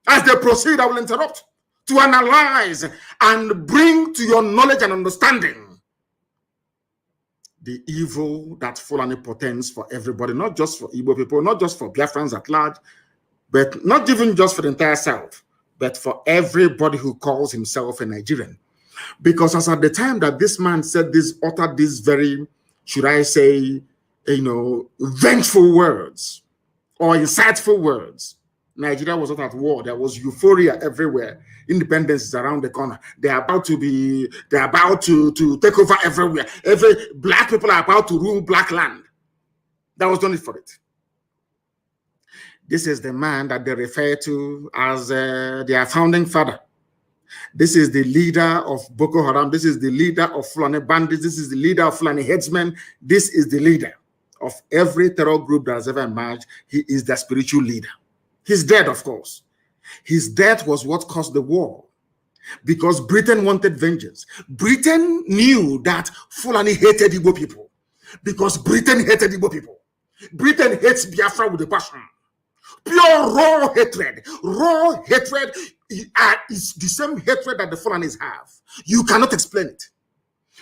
As they proceed, I will interrupt to analyze and bring to your knowledge and understanding the evil that Fulani portends for everybody, not just for Igbo people, not just for Biafrans at large, but not even just for the entire South, but for everybody who calls himself a Nigerian. Because as at the time that this man said this, uttered these very, should I say, vengeful words or insightful words, Nigeria was not at war. There was euphoria everywhere. Independence is around the corner. They're about to take over everywhere. Black people are about to rule black land. That was done it for it. This is the man that they refer to as their founding father. This is the leader of Boko Haram. This is the leader of Fulani bandits. This is the leader of Fulani headsmen. This is the leader of every terror group that has ever emerged. He is the spiritual leader. He's dead, of course. His death was what caused the war, because Britain wanted vengeance. Britain knew that Fulani hated Igbo people, because Britain hated Igbo people. Britain hates Biafra with a passion. Pure raw hatred. Raw hatred is the same hatred that the Fulanis have. You cannot explain it.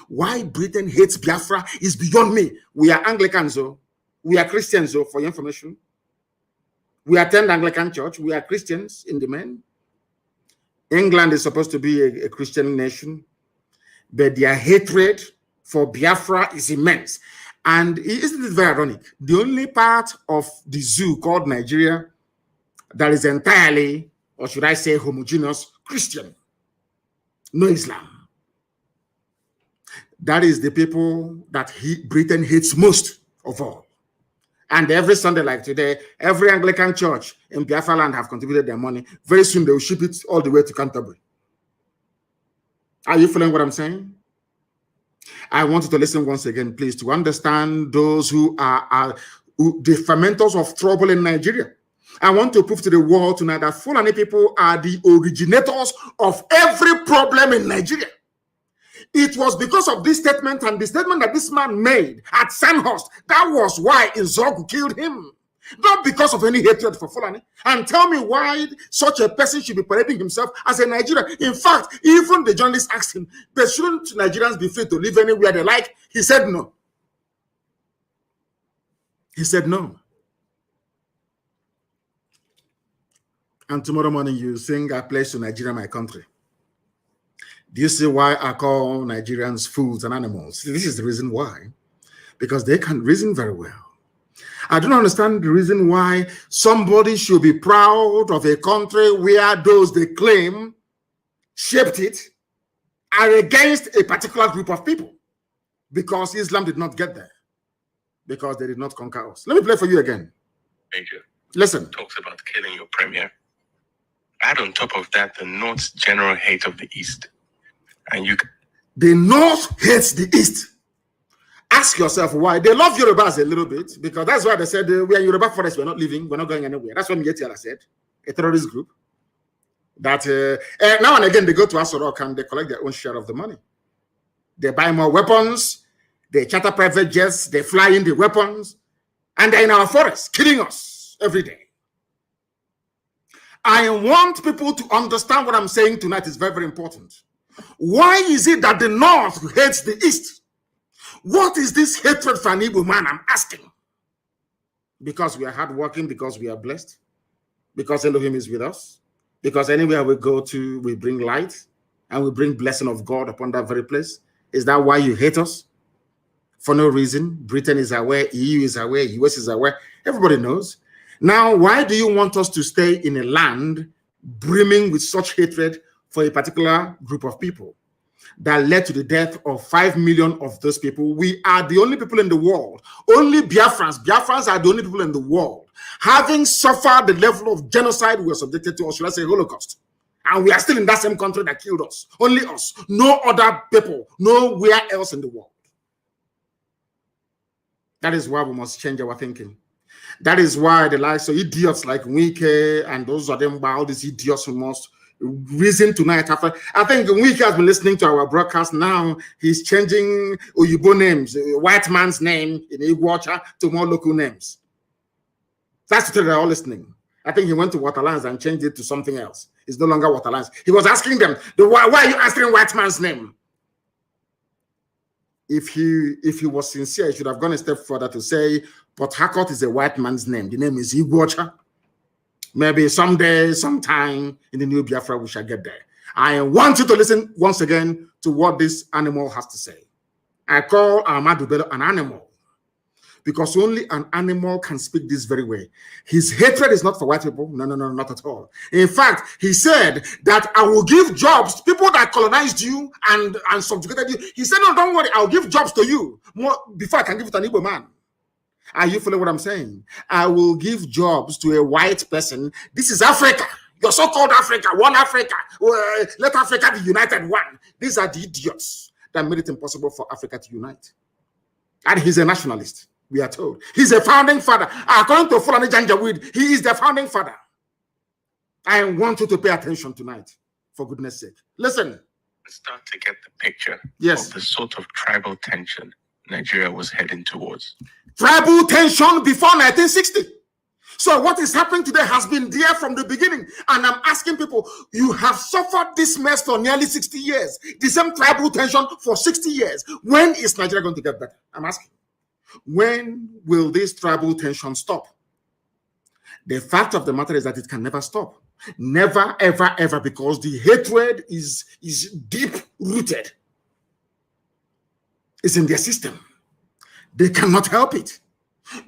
Why Britain hates Biafra is beyond me. We are Anglicans, though. We are Christians, though, for your information. We attend Anglican church. We are Christians in the main. England is supposed to be a Christian nation, but their hatred for Biafra is immense. And isn't it very ironic? The only part of the zoo called Nigeria that is entirely, or should I say, homogeneous Christian, no Islam. That is the people that Britain hates most of all. And every Sunday like today, every Anglican church in Biafra land have contributed their money. Very soon they will ship it all the way to Canterbury. Are you following what I'm saying? I want you to listen once again, please, to understand those who are the fermenters of trouble in Nigeria. I want to prove to the world tonight that Fulani people are the originators of every problem in Nigeria. It was because of this statement and the statement that this man made at Sandhurst. That was why Nzogu killed him. Not because of any hatred for Fulani. And tell me why such a person should be parading himself as a Nigerian. In fact, even the journalist asked him, but shouldn't Nigerians be free to live anywhere they like? He said no. He said no. And tomorrow morning you sing, I pledge to Nigeria, my country. Do you see why I call Nigerians fools and animals? This is the reason why. Because they can reason very well. I don't understand the reason why somebody should be proud of a country where those they claim shaped it are against a particular group of people. Because Islam did not get there. Because they did not conquer us. Let me play for you again. Major. Listen. Talks about killing your premier. Add on top of that the North's general hate of the East. And the North hates the East. Ask yourself why. They love Yorubas a little bit, because that's why they said we are Yoruba forest, we're not leaving, we're not going anywhere. That's what Mietiala said, a terrorist group. That now and again they go to Asorok and they collect their own share of the money. They buy more weapons, they charter private jets, they fly in the weapons, and they're in our forest, killing us every day. I want people to understand what I'm saying tonight is very, very important. Why is it that the North hates the East? What is this hatred for an Igbo man? I'm asking. Because we are hardworking, because we are blessed, because Elohim is with us, because anywhere we go to, we bring light and we bring blessing of God upon that very place. Is that why you hate us? For no reason. Britain is aware, EU is aware, US is aware. Everybody knows. Now, why do you want us to stay in a land brimming with such hatred for a particular group of people? that led to the death of 5 million of those people. We are the only people in the world, only Biafrans are the only people in the world having suffered the level of genocide we were subjected to, or should I say Holocaust. And we are still in that same country that killed us. Only us. No other people. Nowhere else in the world. That is why we must change our thinking. That is why the likes of idiots like Wike and those of them, all these idiots who must reason tonight. After I think Wike has been listening to our broadcast now. He's changing Oyibo names, white man's name in Iguacha to more local names. That's the thing they're all listening. I think he went to Waterlands and changed it to something else. It's no longer Waterlands. He was asking them, why are you answering white man's name? If he was sincere, he should have gone a step further to say, Port Harcourt is a white man's name. The name is Iguacha. Maybe someday, sometime in the new Biafra, we shall get there. I want you to listen once again to what this animal has to say. I call Ahmadu Bello an animal, because only an animal can speak this very way. His hatred is not for white people. No, not at all. In fact, he said that I will give jobs to people that colonized you and subjugated you. He said, no, don't worry, I'll give jobs to you more before I can give it to an Igbo man. Are you following what I'm saying? I will give jobs to a white person. This is Africa. Your so-called Africa, one Africa. Let Africa be united one. These are the idiots that made it impossible for Africa to unite. And he's a nationalist. We are told he's a founding father. According to Fulani Janjaweed, he is the founding father. I want you to pay attention tonight, for goodness sake. Listen. Start to get the picture of the sort of tribal tension Nigeria was heading towards. Tribal tension before 1960. So what is happening today has been there from the beginning. And I'm asking people, you have suffered this mess for nearly 60 years. The same tribal tension for 60 years. When is Nigeria going to get better? I'm asking. When will this tribal tension stop? The fact of the matter is that it can never stop. Never, ever, ever, because the hatred is deep-rooted. It's in their system. They cannot help it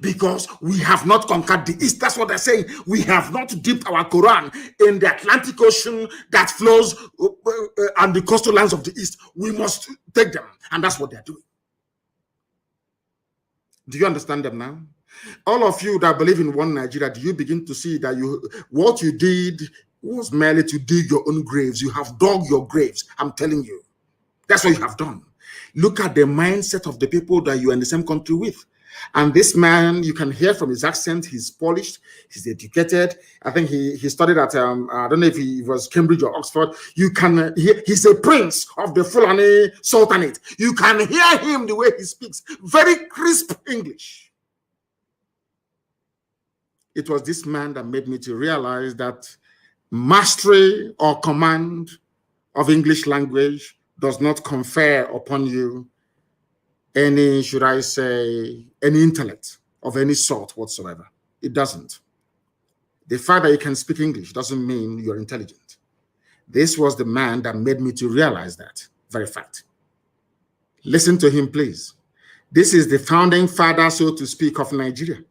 because we have not conquered the East. That's what they're saying. We have not dipped our Quran in the Atlantic Ocean that flows on the coastal lands of the East. We must take them, and that's what they're doing. Do you understand them now? All of you that believe in one Nigeria, do you begin to see that what you did was merely to dig your own graves? You have dug your graves. I'm telling you. That's what you have done. Look at the mindset of the people that you are in the same country with. And this man, you can hear from his accent, he's polished, he's educated. I think he studied at, I don't know if he was Cambridge or Oxford. You can hear, he's a prince of the Fulani Sultanate. You can hear him the way he speaks. Very crisp English. It was this man that made me to realize that mastery or command of English language does not confer upon you any, should I say, any intellect of any sort whatsoever. It doesn't. The fact that you can speak English doesn't mean you're intelligent. This was the man that made me to realize that very fact. Listen to him, please. This is the founding father, so to speak, of Nigeria.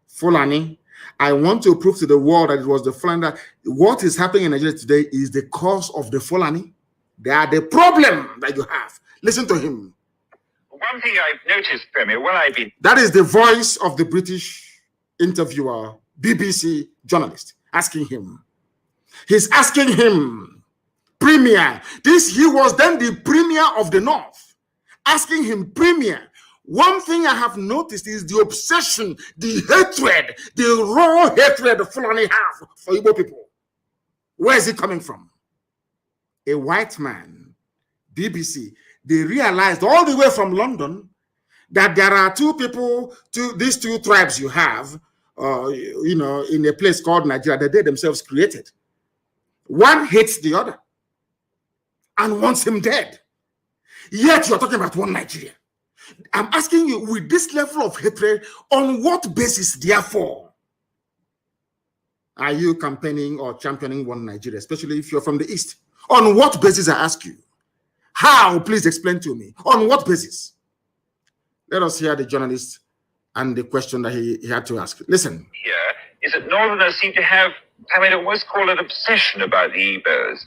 Fulani. I want to prove to the world that it was the Fulani. That what is happening in Nigeria today is the cause of the Fulani. They are the problem that you have. Listen to him. One thing I've noticed, Premier, That is the voice of the British interviewer, BBC journalist, asking him. He's asking him, Premier. He was then the Premier of the North, asking him, Premier. One thing I have noticed is the obsession, the hatred, the raw hatred the Fulani have for Igbo people. Where is it coming from? A white man, BBC, they realized all the way from London that there are two people, these two tribes you have, in a place called Nigeria that they themselves created. One hates the other and wants him dead. Yet you're talking about one Nigeria. I'm asking you, with this level of hatred, on what basis, therefore, are you campaigning or championing one Nigeria, especially if you're from the East? On what basis, I ask you? How? Please explain to me. On what basis? Let us hear the journalist and the question that he had to ask. Listen. Here is that Northerners seem to have, let's call it obsession about the Igbos.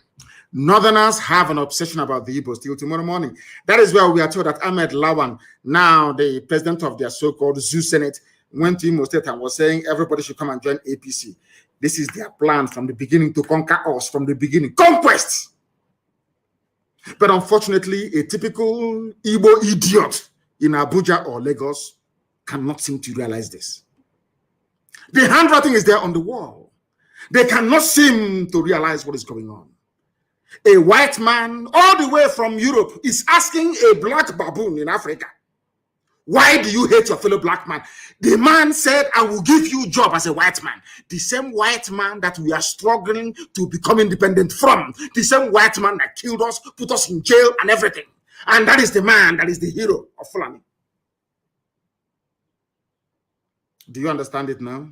Northerners have an obsession about the Igbos till tomorrow morning. That is where we are told that Ahmed Lawan, now the president of their so-called Zoo Senate, went to Imo State and was saying everybody should come and join APC. This is their plan from the beginning to conquer us from the beginning. Conquest! But unfortunately, a typical Igbo idiot in Abuja or Lagos cannot seem to realize this. The handwriting is there on the wall. They cannot seem to realize what is going on. A white man all the way from Europe is asking a black baboon in Africa, why do you hate your fellow black man? The man said, I will give you a job as a white man. The same white man that we are struggling to become independent from. The same white man that killed us, put us in jail and everything. And that is the man that is the hero of Fulani. Do you understand it now?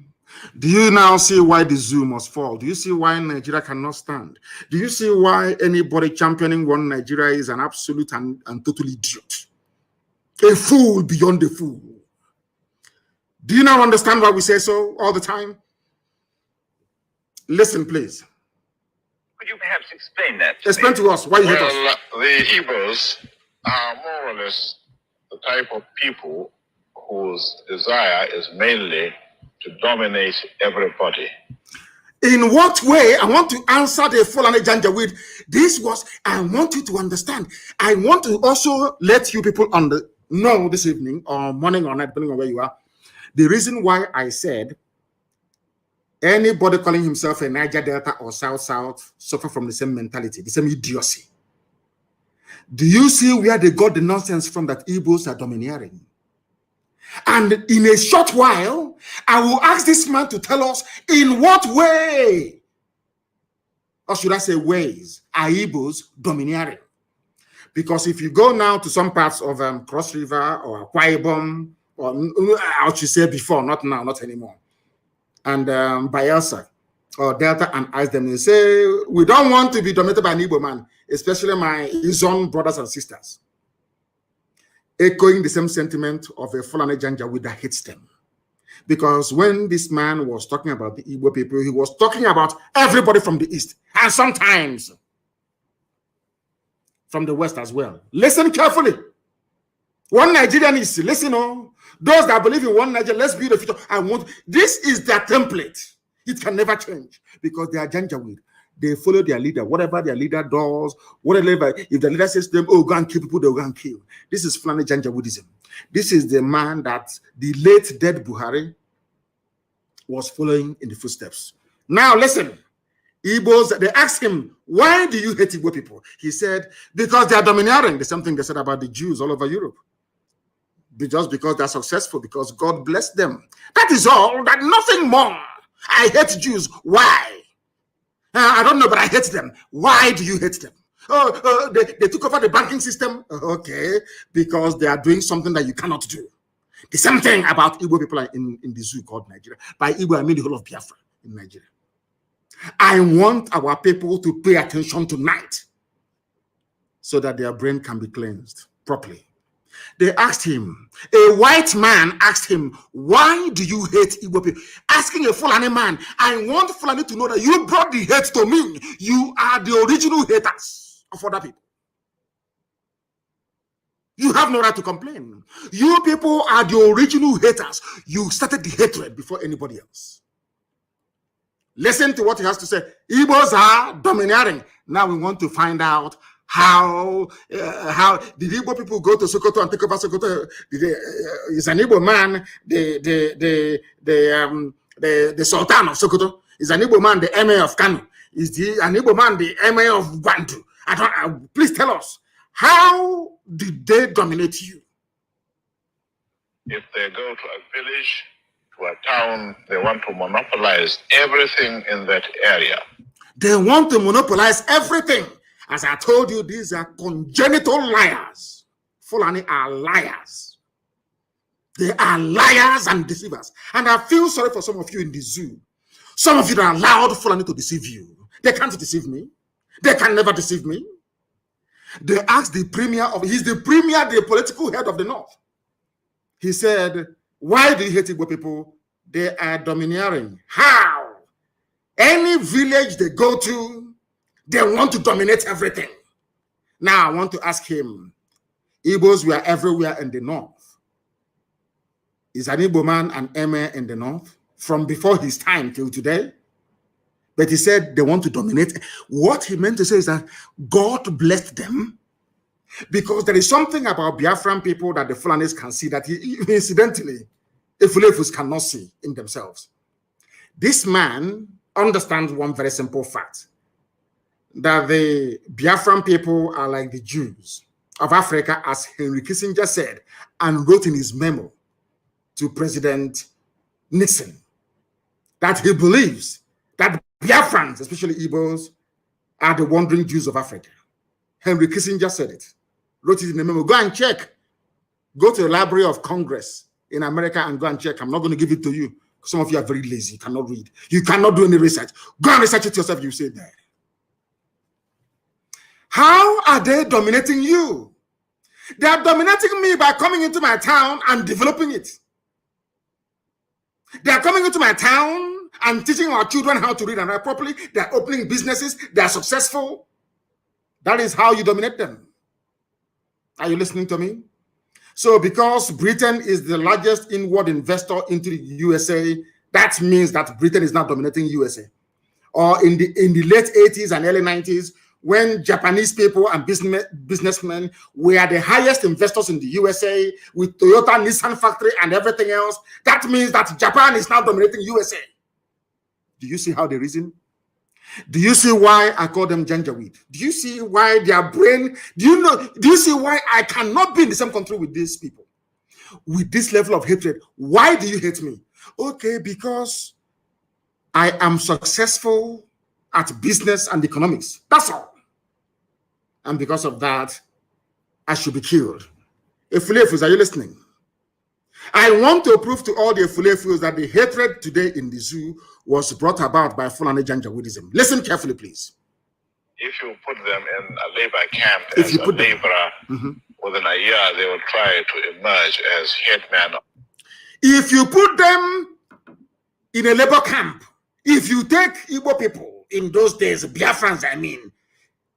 Do you now see why the zoo must fall? Do you see why Nigeria cannot stand? Do you see why anybody championing one Nigeria is an absolute and total idiot? A fool beyond a fool. Do you now understand why we say so all the time? Listen, please. Could you perhaps explain that to Explain me? to us why you hate us. Well, the Igbos are more or less the type of people whose desire is mainly to dominate everybody. In what way? I want to answer the Fulani Janjaweed. This was, I want you to understand. I want to also let you people know this evening or morning or night, depending on where you are, the reason why I said anybody calling himself a Niger Delta or South suffer from the same mentality, the same idiocy. Do you see where they got the nonsense from that Igbos are domineering? And in a short while, I will ask this man to tell us in what way, or should I say ways, are Igbos domineering? Because if you go now to some parts of Cross River or Akwa Ibom, or I should say before, not now, not anymore, and Bayelsa or Delta and ask them, they say, we don't want to be dominated by an Igbo man, especially his own brothers and sisters. Echoing the same sentiment of a Fulani Janjaweed that hates them. Because when this man was talking about the Igbo people, he was talking about everybody from the East, and sometimes from the West as well. Listen carefully. One Nigerian is, listen, oh, those that believe in one Nigeria, let's build a future. This is their template. It can never change because they are Janjaweed. They follow their leader, whatever their leader does, whatever. If the leader says to them, oh, go and kill people, they'll go and kill. This is Fulani Janjaweedism. This is the man that the late dead Buhari was following in the footsteps. Now, listen. Igbos, they asked him, why do you hate Igbo people? He said, because they are domineering. The same thing they said about the Jews all over Europe. Just because they're successful, because God blessed them. That is all, that nothing more. I hate Jews. Why? I don't know, but I hate them. Why do you hate them? They took over the banking system. Okay, because they are doing something that you cannot do. The same thing about Igbo people in the zoo called Nigeria. By Igbo, I mean the whole of Biafra in Nigeria. I want our people to pay attention tonight so that their brain can be cleansed properly. They asked him, a white man asked him, why do you hate Igbo people? Asking a Fulani man, I want Fulani to know that you brought the hate to me. You are the original haters of other people. You have no right to complain. You people are the original haters. You started the hatred before anybody else. Listen to what he has to say. Igbos are domineering. Now we want to find out how did Igbo people go to Sokoto and take over Sokoto? Is an Igbo man the Sultan of Sokoto? Is an Igbo man the Emir of Kanu? Is an Igbo man the Emir of Gwandu? Please tell us, how did they dominate you? If they go to a village, to a town, they want to monopolize everything in that area. They want to monopolize everything. As I told you, these are congenital liars. Fulani are liars. They are liars and deceivers. And I feel sorry for some of you in the zoo. Some of you that allowed Fulani to deceive you. They can't deceive me. They can never deceive me. They asked the premier he's the premier, the political head of the North. He said, why do you hate Igbo people? They are domineering. How? Any village they go to, They want to dominate everything. Now, I want to ask him, Igbos were everywhere in the north. Is an Igbo man an emir in the north from before his time till today? But he said they want to dominate. What he meant to say is that God blessed them because there is something about Biafran people that the Fulanis can see that incidentally, the Fulefus cannot see in themselves. This man understands one very simple fact, that the Biafran people are like the Jews of Africa, as Henry Kissinger said and wrote in his memo to President Nixon, that he believes that Biafrans, especially Igbos, are the wandering Jews of Africa. Henry Kissinger said it, wrote it in the memo. Go and check. Go to the Library of Congress in America and go and check. I'm not going to give it to you. Some of you are very lazy. You cannot read. You cannot do any research. Go and research it yourself. You say there. How are they dominating you? They are dominating me by coming into my town and developing it. They are coming into my town and teaching our children how to read and write properly. They are opening businesses. They are successful. That is how you dominate them. Are you listening to me? So because Britain is the largest inward investor into the USA, that means that Britain is now dominating USA. Or in the late 80s and early 90s, when Japanese people and businessmen were the highest investors in the USA with Toyota, Nissan factory and everything else, that means that Japan is now dominating USA. Do you see how they reason? Do you see why I call them janjaweed? Do you see why their brain, do you see why I cannot be in the same country with these people? With this level of hatred. Why do you hate me? Okay, because I am successful at business and economics. That's all. And because of that, I should be killed. Efulefus, are you listening? I want to prove to all the Efulefus that the hatred today in the zoo was brought about by Fulani Janjaweedism. Listen carefully, please. If you put them in a labor camp as a laborer, within a year they will try to emerge as headman. If you put them in a labor camp, if you take Igbo people in those days, Biafrans, I mean,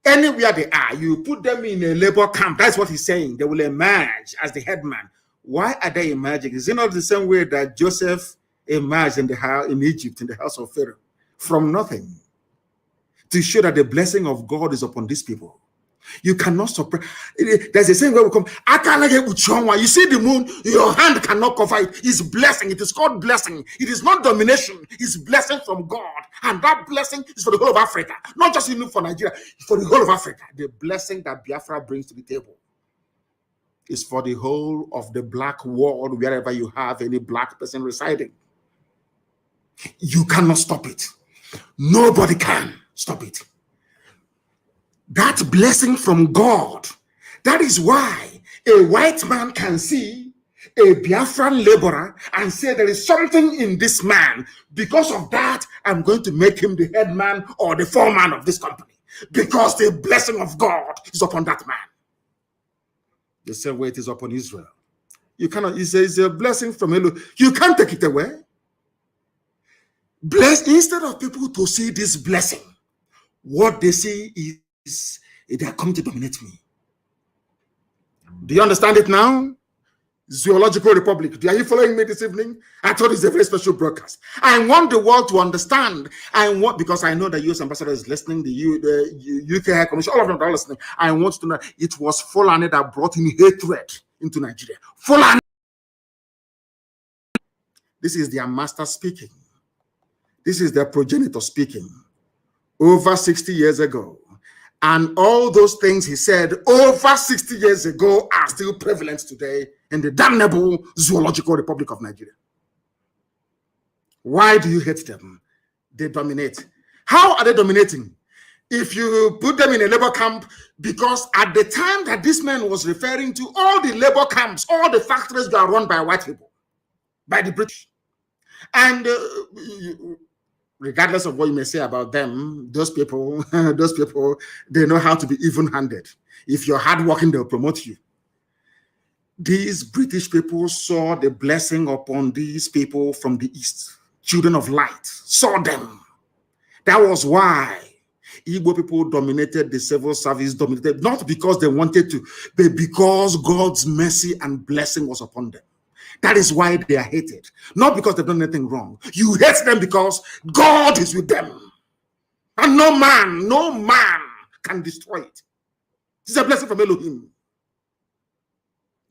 anywhere they are, you put them in a labor camp, that's what he's saying. They will emerge as the headman. Why are they emerging? Is it not the same way that Joseph emerged in Egypt, in the house of Pharaoh, from nothing, to show that the blessing of God is upon these people? You cannot suppress. There's a saying where we come, you see the moon, your hand cannot cover it. It's blessing. It is called blessing. It is not domination. It's blessing from God. And that blessing is for the whole of Africa. Not just even for Nigeria, for the whole of Africa. The blessing that Biafra brings to the table is for the whole of the black world, wherever you have any black person residing. You cannot stop it. Nobody can stop it. That blessing from God, that is why a white man can see a Biafran laborer and say there is something in this man. Because of that, I'm going to make him the head man or the foreman of this company. Because the blessing of God is upon that man. The same way it is upon Israel. You cannot, it's a blessing from Elohim. You can't take it away. Instead of people to see this blessing, what they see is they are coming to dominate me. Do you understand it now? Zoological Republic. Are you following me this evening? I thought it's a very special broadcast. I want the world to understand. Because I know the US ambassador is listening, the UK High Commission, all of them are listening. I want to know it was Fulani that brought in hatred into Nigeria. Fulani. This is their master speaking. This is their progenitor speaking. Over 60 years ago. And all those things he said over 60 years ago are still prevalent today in the damnable Zoological Republic of Nigeria. Why do you hate them? They dominate. How are they dominating? If you put them in a labor camp, because at the time that this man was referring to, all the labor camps, all the factories were run by white people, by the British. And regardless of what you may say about them, those people, they know how to be even-handed. If you're hardworking, they'll promote you. These British people saw the blessing upon these people from the East, children of light, saw them. That was why Igbo people dominated the civil service, dominated not because they wanted to, but because God's mercy and blessing was upon them. That is why they are hated. Not because they've done anything wrong. You hate them because God is with them. And no man can destroy it. It's a blessing from Elohim.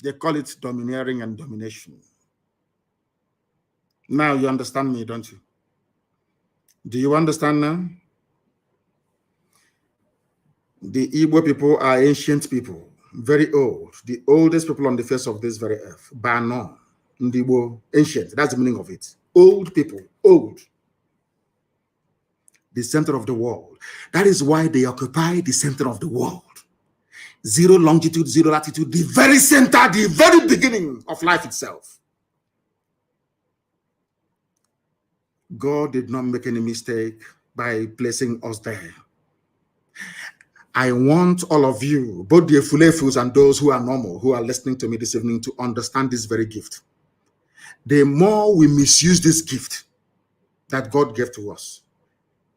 They call it domineering and domination. Now you understand me, don't you? Do you understand now? The Igbo people are ancient people, very old, the oldest people on the face of this very earth. Bano, Ndibo, ancient, that's the meaning of it. Old people, old. The center of the world. That is why they occupy the center of the world. Zero longitude, zero latitude, the very center, the very beginning of life itself. God did not make any mistake by placing us there. I want all of you, both the Efulefus and those who are normal, who are listening to me this evening, to understand this very gift. The more we misuse this gift that God gave to us,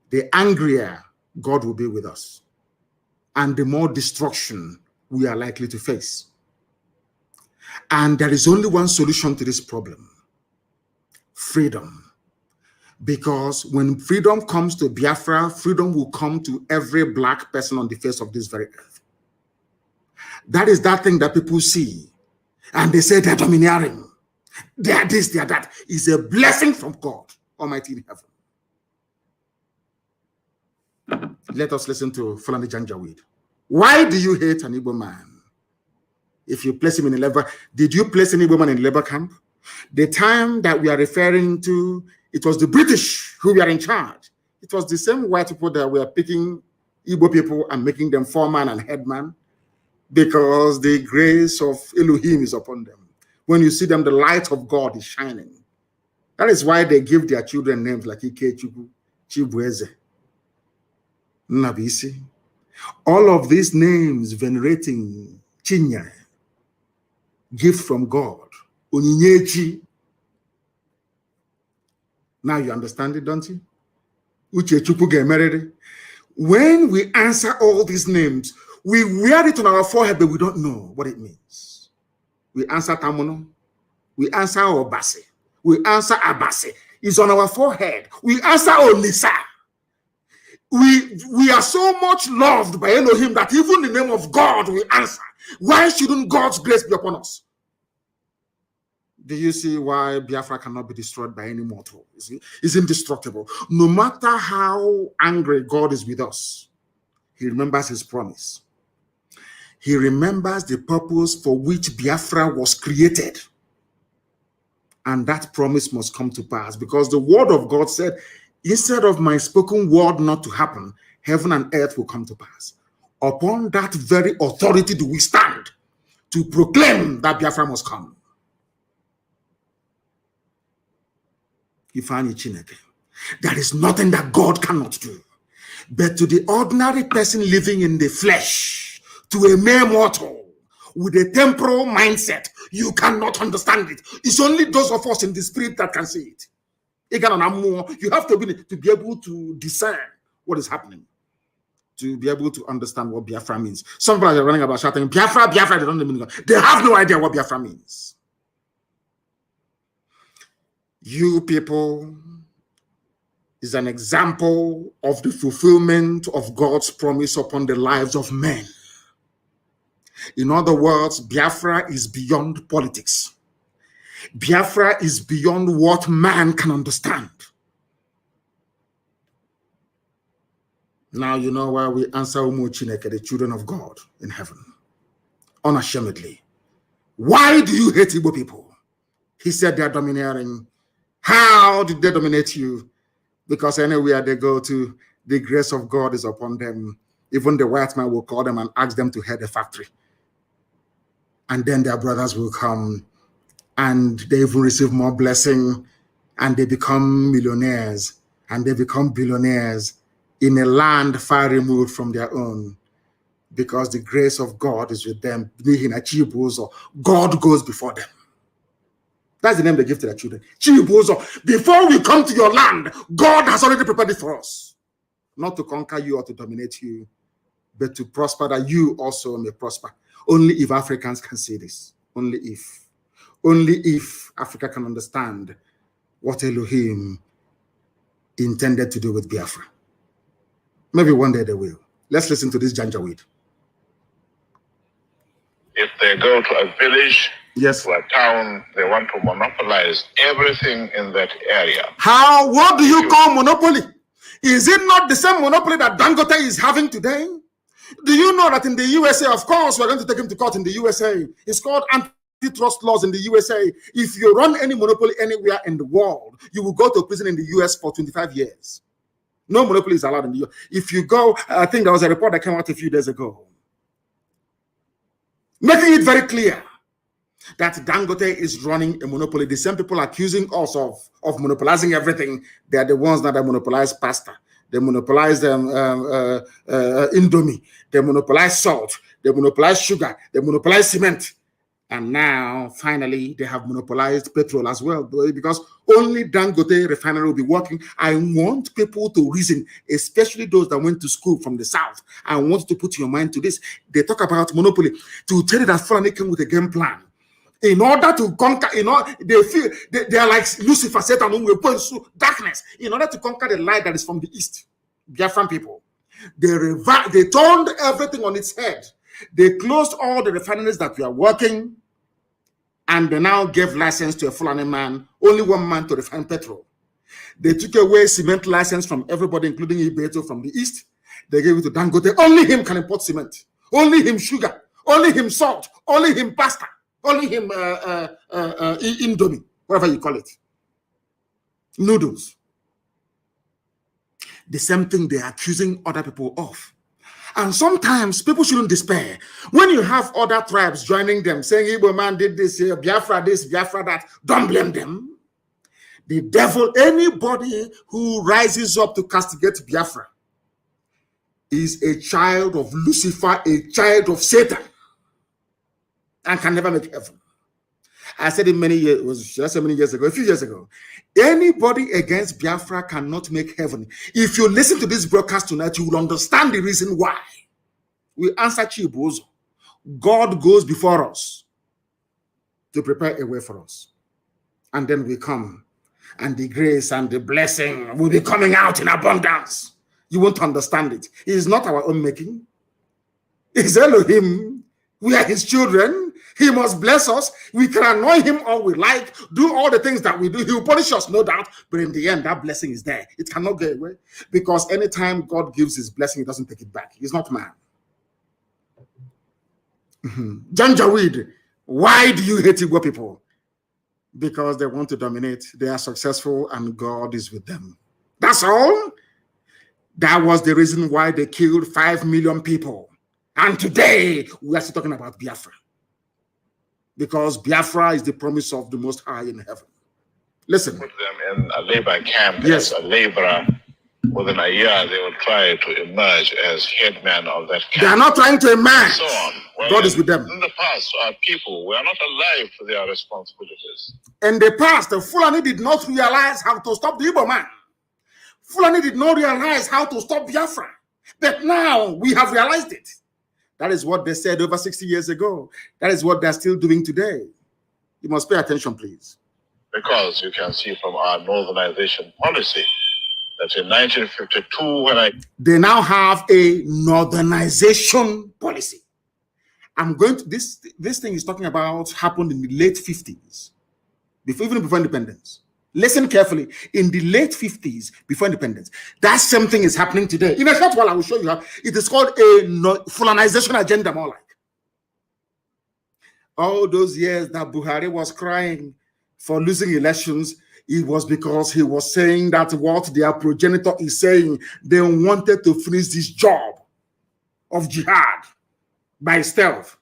the angrier God will be with us, and the more destruction we are likely to face. And there is only one solution to this problem: freedom. Because when freedom comes to Biafra, freedom will come to every black person on the face of this very earth. That is that thing that people see, and they say they're domineering. They are this, they are that. It's a blessing from God Almighty in heaven. Let us listen to Fulani Janjaweed. Why do you hate an Igbo man? If you place him in a labor, did you place an Igbo man in a labor camp? The time that we are referring to, it was the British who were in charge. It was the same white people that were picking Igbo people and making them foreman and headman, because the grace of Elohim is upon them. When you see them, the light of God is shining. That is why they give their children names like Ikechukwu, Chibueze, Nabisi. All of these names venerating Chinya, gift from God, Onyinyechi. Now you understand it, don't you? When we answer all these names, we wear it on our forehead, but we don't know what it means. We answer Tamuno, we answer Obase, we answer Abase. It's on our forehead. We answer Olisa. We are so much loved by Elohim that even the name of God we answer. Why shouldn't God's grace be upon us? Do you see why Biafra cannot be destroyed by any mortal? It's indestructible. No matter how angry God is with us, he remembers his promise. He remembers the purpose for which Biafra was created. And that promise must come to pass, because the word of God said, instead of my spoken word not to happen, heaven and earth will come to pass. Upon that very authority do we stand to proclaim that Biafra must come. There is nothing that God cannot do. But to the ordinary person living in the flesh, to a mere mortal with a temporal mindset, you cannot understand it. It's only those of us in the spirit that can see it. You have to be able to discern what is happening, to be able to understand what Biafra means. Some people are running about shouting, Biafra, Biafra, they don't know the meaning. They have no idea what Biafra means. You people is an example of the fulfillment of God's promise upon the lives of men. In other words, Biafra is beyond politics. Biafra is beyond what man can understand. Now you know why we answer Umu Chineke, the children of God in heaven, unashamedly. Why do you hate Igbo people? He said they are domineering. How did they dominate you? Because anywhere they go to, the grace of God is upon them. Even the white man will call them and ask them to head a factory. And then their brothers will come and they even receive more blessing, and they become millionaires and they become billionaires in a land far removed from their own, because the grace of God is with them. God goes before them. That's the name they give to their children. Before we come to your land, God has already prepared it for us. not to conquer you or to dominate you, but to prosper, that you also may prosper. Only if Africans can see this. Only if Africa can understand what Elohim intended to do with Biafra. Maybe one day they will. Let's listen to this janjaweed. If they go to a village, yes, to a town, they want to monopolize everything in that area. What do you call monopoly? Is it not the same monopoly that Dangote is having today? Do you know that in the USA, of course, we're going to take him to court in the USA. It's called antitrust laws in the USA. If you run any monopoly anywhere in the world, you will go to prison in the US for 25 years. No monopoly is allowed in the US. If you go, I think there was a report that came out a few days ago, making it very clear that Dangote is running a monopoly. The same people accusing us of monopolizing everything, they are the ones that monopolize pasta. They monopolize Indomie. They monopolize salt. They monopolize sugar. They monopolize cement. And now, finally, they have monopolized petrol as well, because only Dangote refinery will be working. I want people to reason, especially those that went to school from the South. I want to put your mind to this. They talk about monopoly to tell you that Fulani came with a game plan. In order to conquer, they feel they are like Lucifer, Satan, who will point to darkness. In order to conquer the light that is from the east, Biafran people, they turned everything on its head. They closed all the refineries that were working, and they now gave license to a Fulani man, only one man to refine petrol. They took away cement license from everybody, including Ibeto from the east. They gave it to Dangote. Only him can import cement. Only him sugar. Only him salt. Only him pasta. Only him Indomie, whatever you call it. Noodles. The same thing they're accusing other people of. And sometimes people shouldn't despair. When you have other tribes joining them, saying, Igbo man did this here, Biafra this, Biafra that, don't blame them. The devil, anybody who rises up to castigate Biafra, is a child of Lucifer, a child of Satan, and can never make heaven. I said it many years, it was just many years ago, a few years ago. Anybody against Biafra cannot make heaven. If you listen to this broadcast tonight, you will understand the reason why. We answer Chibozo. God goes before us to prepare a way for us. And then we come, and the grace and the blessing will be coming out in abundance. You won't understand it. It is not our own making. It's Elohim. We are his children. He must bless us. We can annoy him all we like, do all the things that we do. He will punish us, no doubt. But in the end, that blessing is there. It cannot go away. Because anytime God gives his blessing, he doesn't take it back. He's not man. Janjaweed, why do you hate Igbo people? Because they want to dominate. They are successful and God is with them. That's all. That was the reason why they killed 5 million people. And today, we are still talking about Biafra. Because Biafra is the promise of the Most High in heaven. Listen. Put them in a labor camp yes. as a laborer. Within a year, they will try to emerge as headman of that camp. They are not trying to emerge. So on. Well, God is with them. In the past, our people were not alive to their responsibilities. In the past, the Fulani did not realize how to stop the Igbo man. Fulani did not realize how to stop Biafra. But now, we have realized it. That is what they said over 60 years ago. That is what they're still doing today. You must pay attention, please. Because you can see from our northernization policy that in 1952, they now have a northernization policy. I'm going to this thing is talking about happened in the late 50s, even before independence. Listen carefully. In the late 50s, before independence, that same thing is happening today. In a short while, I will show you how. It is called a Fulanization agenda, more like. All those years that Buhari was crying for losing elections, it was because he was saying that what their progenitor is saying, they wanted to finish this job of jihad by stealth,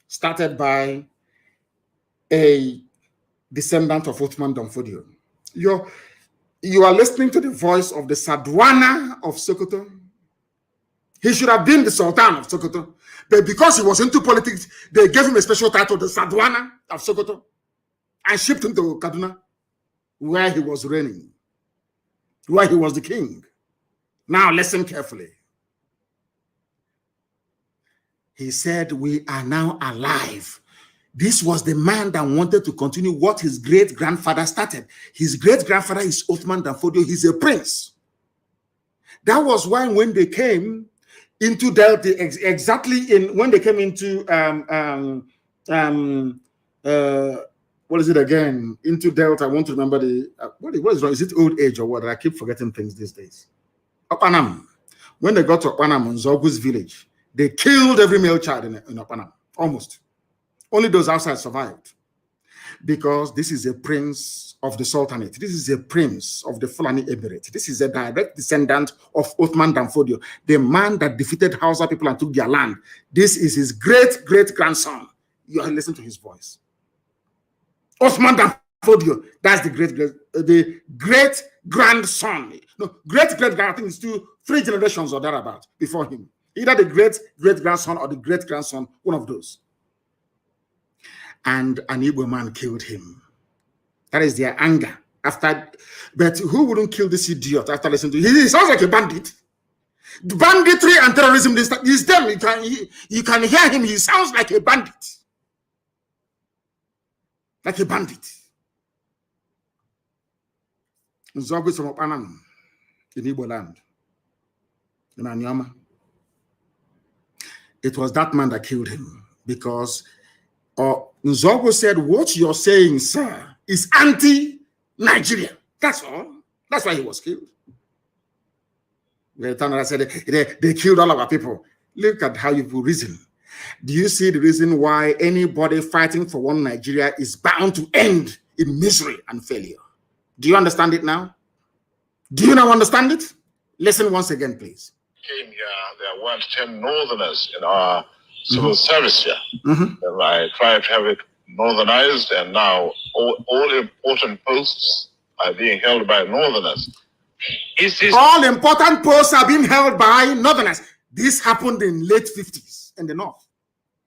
started by a descendant of Uthman Danfodio. You are listening to the voice of the Sadwana of Sokoto. He should have been the Sultan of Sokoto, but because he was into politics, they gave him a special title, the Sadwana of Sokoto, and shipped him to Kaduna, where he was reigning, where he was the king. Now listen carefully. He said, we are now alive. This was the man that wanted to continue what his great-grandfather started. His great-grandfather is Othman Danfodio. He's a prince. That was why when they came into Delta, when they came into what is it again? Into Delta, I want to remember what is wrong? Is it old age or what? I keep forgetting things these days. Opanam. When they got to Opanam, Nzogu's village, they killed every male child in Opanam, almost. Only those outside survived. Because this is a prince of the Sultanate. This is a prince of the Fulani Emirate. This is a direct descendant of Othman Danfodio, the man that defeated Hausa people and took their land. This is his great-great-grandson. You are listening to his voice. Othman Danfodio, that's the great-grandson. No, great-great-grand, I think it's 3 generations or thereabout before him. Either the great-great-grandson or the great-grandson, one of those. And an Igbo man killed him. That is their anger. But who wouldn't kill this idiot after listening to him? He sounds like a bandit. Banditry and terrorism is them. You can hear him. He sounds like a bandit. Like a bandit. Nzogwe from Opanam in Igbo land. In Anyama. It was that man that killed him because Nzogwe said, what you're saying, sir, is anti-Nigeria. That's all. That's why he was killed. I said they killed all of our people. Look at how you reason. Do you see the reason why anybody fighting for one Nigeria is bound to end in misery and failure? Do you understand it now? Do you now understand it? Listen once again, please. Came here, there weren't 10 northerners in our civil service here. And I tried to have it northernized, and now all important posts are being held by northerners. All important posts are being held by northerners. This happened in late 50s in the north.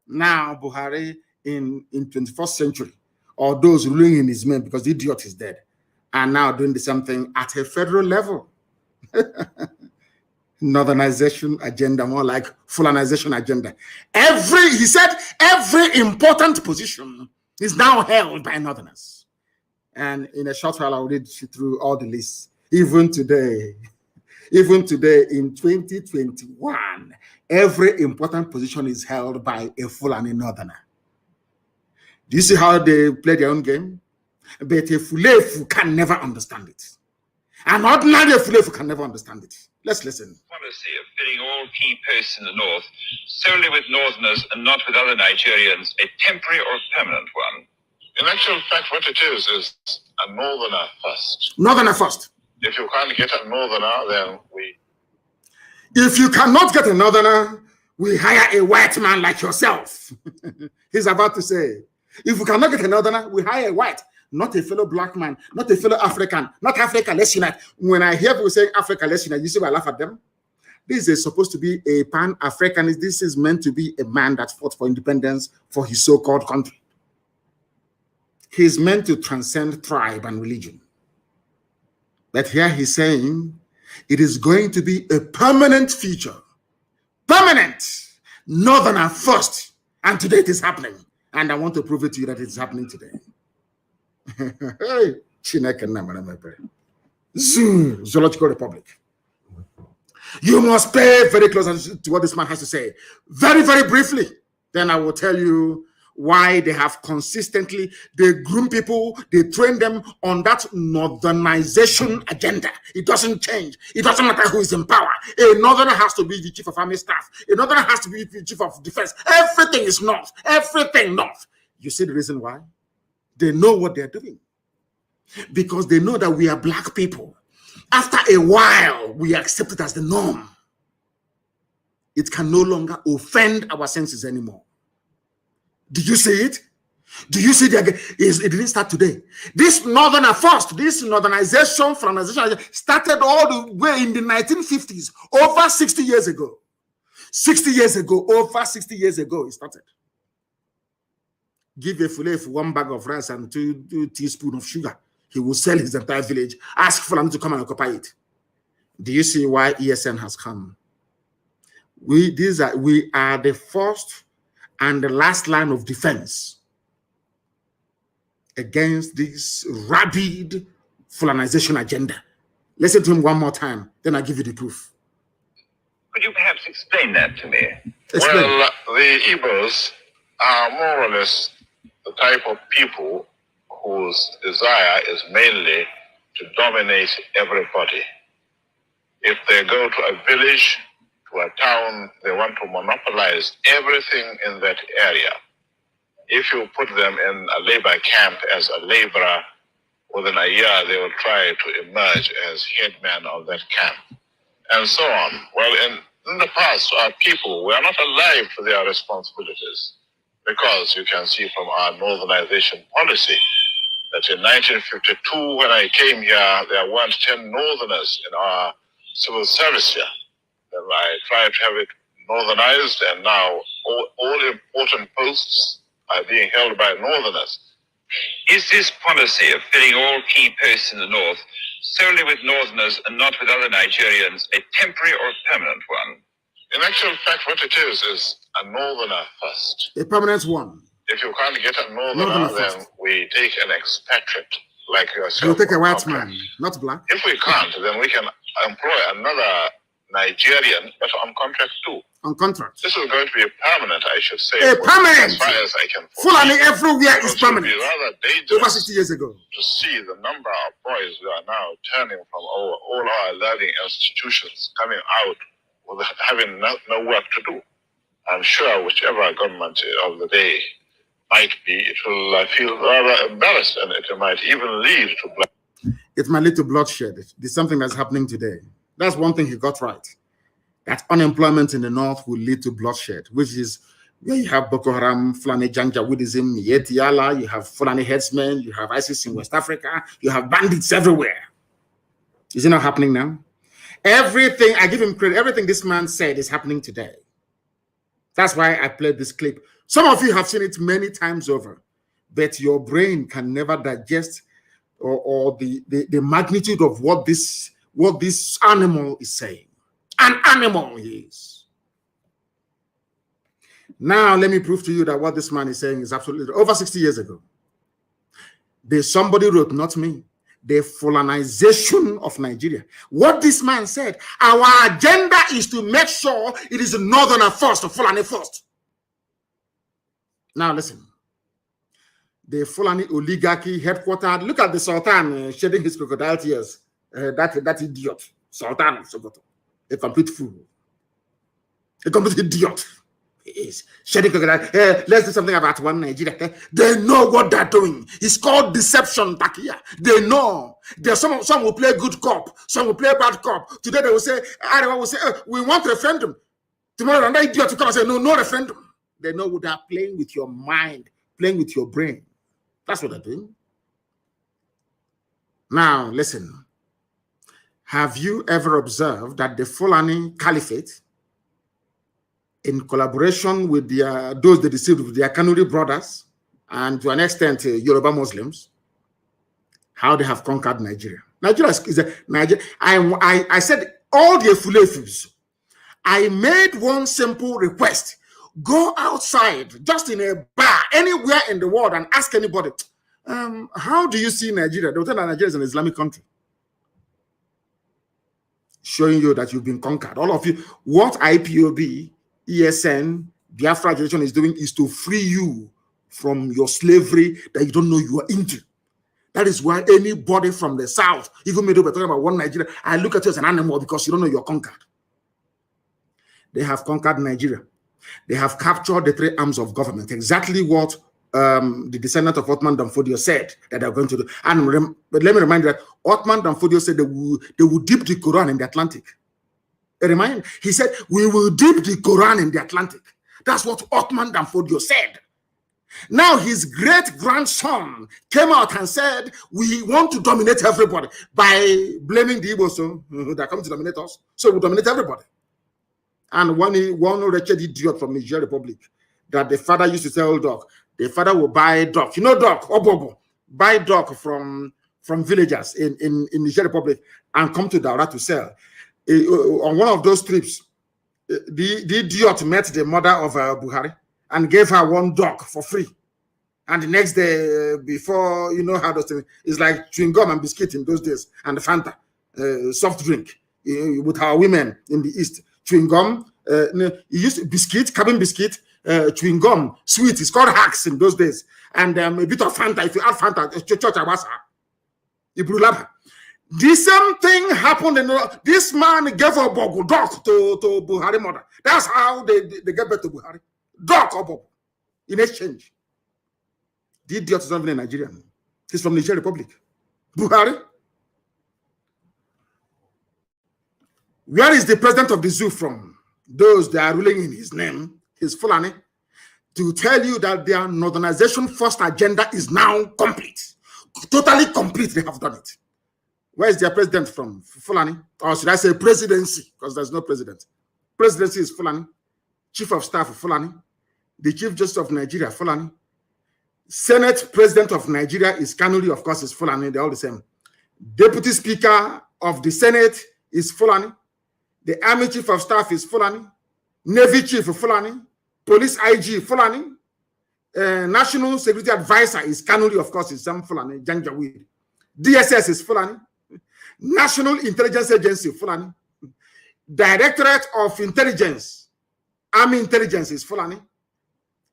Now Buhari in 21st century, or those ruling in his name because the idiot is dead, are now doing the same thing at a federal level. Northernization agenda, more like Fulanization agenda. He said every important position is now held by northerners. And in a short while, I'll read through all the lists. Even today in 2021, every important position is held by a Fulani northerner. Do you see how they play their own game? But a Fulefu can never understand it. An ordinary Fulefu can never understand it. Let's listen. Policy of filling all key posts in the north solely with northerners and not with other Nigerians, a temporary or permanent one? In actual fact, what it is a northerner first. Northerner first. If you can't get a northerner, then If you cannot get a northerner, we hire a white man like yourself. He's about to say, if we cannot get a northerner, we hire a white. Not a fellow black man, not a fellow African, not Africa, let's unite. When I hear people saying Africa, let's unite, you see I laugh at them. This is supposed to be a pan-Africanist. This is meant to be a man that fought for independence for his so-called country. He's meant to transcend tribe and religion. But here he's saying it is going to be a permanent feature. Permanent. Northerner first. And today it is happening. And I want to prove it to you that it's happening today. Zoological Republic. You must pay very close attention to what this man has to say. Very, very briefly. Then I will tell you why they have consistently, they groom people, they train them on that northernization agenda. It doesn't change. It doesn't matter who is in power. A northerner has to be the chief of army staff. A northerner has to be the chief of defense. Everything is north. Everything north. You see the reason why? They know what they're doing. Because they know that we are black people. After a while, we accept it as the norm. It can no longer offend our senses anymore. Did you see it? Do you see it didn't start today? This northerner first, this northernization, Fulanization started all the way in the 1950s, over 60 years ago. 60 years ago, over 60 years ago, it started. Give a Fulef 1 bag of rice and 2 teaspoons of sugar. He will sell his entire village. Ask Fulani to come and occupy it. Do you see why ESN has come? We are the first and the last line of defense against this rabid Fulanization agenda. Listen to him one more time, then I'll give you the proof. Could you perhaps explain that to me? Explain. Well, the Igbos are more or less the type of people whose desire is mainly to dominate everybody. If they go to a village, to a town, they want to monopolize everything in that area. If you put them in a labor camp as a laborer, within a year they will try to emerge as headman of that camp, and so on. Well, in the past, our people were not alive to their responsibilities, because you can see from our northernization policy that in 1952, when I came here, there weren't 10 northerners in our civil service here. Then I tried to have it northernized, and now all important posts are being held by northerners. Is this policy of filling all key posts in the north solely with northerners and not with other Nigerians a temporary or permanent one? In actual fact, what it is a northerner first. A permanent one. If you can't get a northerner, then we take an expatriate like yourself. You take a white man, not black. If we can't, then we can employ another Nigerian, but on contract too. On contract. This is going to be a permanent, I should say. A permanent! As far as I can Fulani everywhere is permanent. It would be rather dangerous over 60 years ago to see the number of boys who are now turning from all our learning institutions coming out with having no work to do. I'm sure whichever government of the day might be, it will feel rather embarrassed, and it might even lead to bloodshed. It might lead to bloodshed. There's something that's happening today. That's one thing he got right. That unemployment in the north will lead to bloodshed, which is where you have Boko Haram, Fulani Janjaweedism, Yetiala, you have Fulani headsmen, you have ISIS in West Africa, you have bandits everywhere. Is it not happening now? Everything, I give him credit, everything this man said is happening today. That's why I played this clip. Some of you have seen it many times over, but your brain can never digest or the magnitude of what this animal is saying. An animal he is. Now, let me prove to you that what this man is saying is absolutely over 60 years ago. Somebody wrote, not me, the Fulanization of Nigeria. What this man said, our agenda is to make sure it is northerner first, Fulani first. Now, listen. The Fulani oligarchy headquartered, look at the Sultan shedding his crocodile tears. That idiot, Sultan of Sokoto. A complete fool. A complete idiot. He is shedding crocodile. Let's do something about one Nigeria. They know what they're doing. It's called deception, Takia. They know. There's some will play good cop, some will play bad cop. Today they will say, everyone will say, we want referendum. Tomorrow another idiot will come and say, no referendum. They know they're playing with your mind, playing with your brain. That's what they're doing. Now, listen. Have you ever observed that the Fulani Caliphate, in collaboration with those they deceived with their Kanuri brothers, and to an extent Yoruba Muslims, how they have conquered Nigeria? Nigeria is Nigeria. I said all the Efulefus. I made one simple request. Go outside, just in a bar, anywhere in the world, and ask anybody, how do you see Nigeria? They'll tell that Nigeria is an Islamic country. Showing you that you've been conquered. All of you, what IPOB, ESN, Biafra generation is doing is to free you from your slavery that you don't know you are into. That is why anybody from the south, even me, we're talking about one Nigeria, I look at you as an animal because you don't know you're conquered. They have conquered Nigeria. They have captured the three arms of government. Exactly what the descendant of Othman Danfodio said that they're going to do. But let me remind you that Othman Danfodio said they will dip the Quran in the Atlantic. He said, we will dip the Quran in the Atlantic. That's what Othman Danfodio said. Now his great-grandson came out and said, we want to dominate everybody by blaming the Igbos that come to dominate us. So we dominate everybody. And one wretched idiot from Niger Republic that the father used to tell dog, the father will buy dog. You know dog, Obobo, buy dog from villagers in Niger Republic and come to Daura to sell. on one of those trips, the idiot met the mother of Buhari and gave her one dog for free. And the next day, before, you know how those things, it's like chewing gum and biscuit in those days, and Fanta, soft drink, with our women in the East. Chewing gum, you used biscuit, cabin biscuit, chewing gum, sweet, it's called hacks in those days. And a bit of Fanta, if you add Fanta, church abasa. The same thing happened in this man gave a bogu dog to Buhari mother. That's how they get back to Buhari. Dog or bogu in exchange. The idiot is not even a Nigerian. He's from Niger Republic. Buhari. Where is the president of the zoo from? Those that are ruling in his name, his Fulani, to tell you that their northernization first agenda is now complete. Totally complete, they have done it. Where is their president from? Fulani? Or should I say presidency? Because there's no president. Presidency is Fulani. Chief of staff, Fulani. The Chief Justice of Nigeria, Fulani. Senate President of Nigeria is Kanuri, of course, is Fulani. They're all the same. Deputy Speaker of the Senate is Fulani. The Army Chief of Staff is Fulani. Navy Chief, Fulani. Police IG, Fulani. National Security Advisor is Kanuri, of course, is some Fulani. Janjaweed. DSS is Fulani. National Intelligence Agency, Fulani. Directorate of Intelligence, Army Intelligence is Fulani.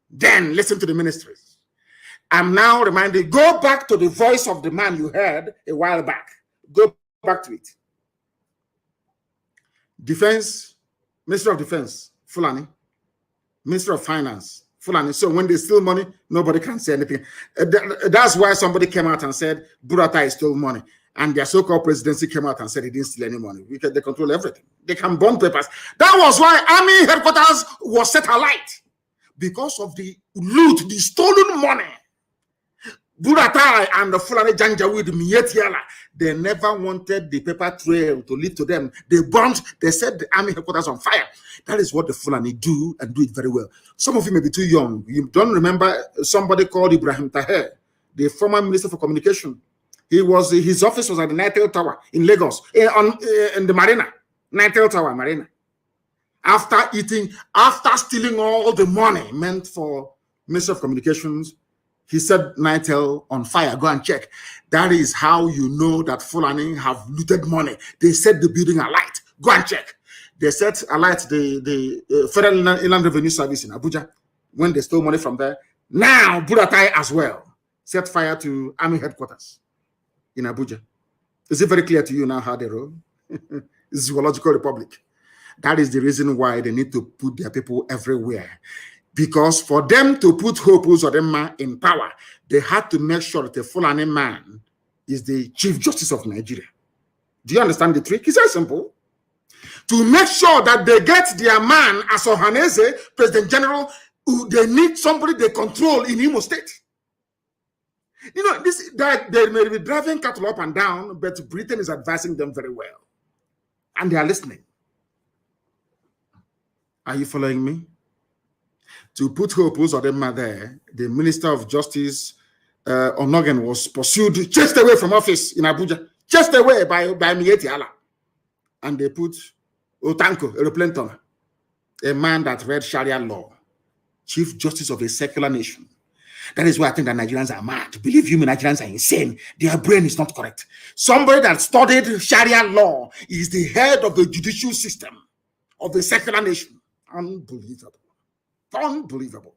Then listen to the ministries. I'm now reminded, go back to the voice of the man you heard a while back. Go back to it. Defense, Minister of Defense, Fulani. Minister of Finance, Fulani. So when they steal money, nobody can say anything. That's why somebody came out and said, Buratai stole money. And their so-called presidency came out and said he didn't steal any money. Because they control everything. They can burn papers. That was why Army headquarters was set alight. Because of the loot, the stolen money. Buratai and the Fulani Janjaweed Mietiala, they never wanted the paper trail to lead to them. They burnt, they set the army headquarters on fire. That is what the Fulani do, and do it very well. Some of you may be too young. You don't remember somebody called Ibrahim Taher, the former Minister for Communication. His office was at the Nitel Tower in Lagos, in the Marina, Nitel Tower Marina. After stealing all the money meant for Minister of Communications, he set Nitel on fire. Go and check. That is how you know that Fulani have looted money. They set the building alight. Go and check. They set alight the Federal Inland Revenue Service in Abuja when they stole money from there. Now, Buratai as well set fire to Army headquarters in Abuja. Is it very clear to you now how they roll? Zoological Republic. That is the reason why they need to put their people everywhere. Because for them to put Hope Uzodinma in power, they had to make sure that the Fulani man is the Chief Justice of Nigeria. Do you understand the trick? It's very simple. To make sure that they get their man as Ohaneze, President General, they need somebody they control in Imo State. You know, that they may be driving cattle up and down, but Britain is advising them very well. And they are listening. Are you following me? To put Hope Uzodinma there, the Minister of Justice, Onogen, was pursued, chased away from office in Abuja, chased away by Mieti Allah. And they put Otanko, aeroplane tunnel, a man that read Sharia law, Chief Justice of a secular nation. That is why I think that Nigerians are mad. Believe you me, Nigerians are insane. Their brain is not correct. Somebody that studied Sharia law is the head of the judicial system of the secular nation. Unbelievable. Unbelievable.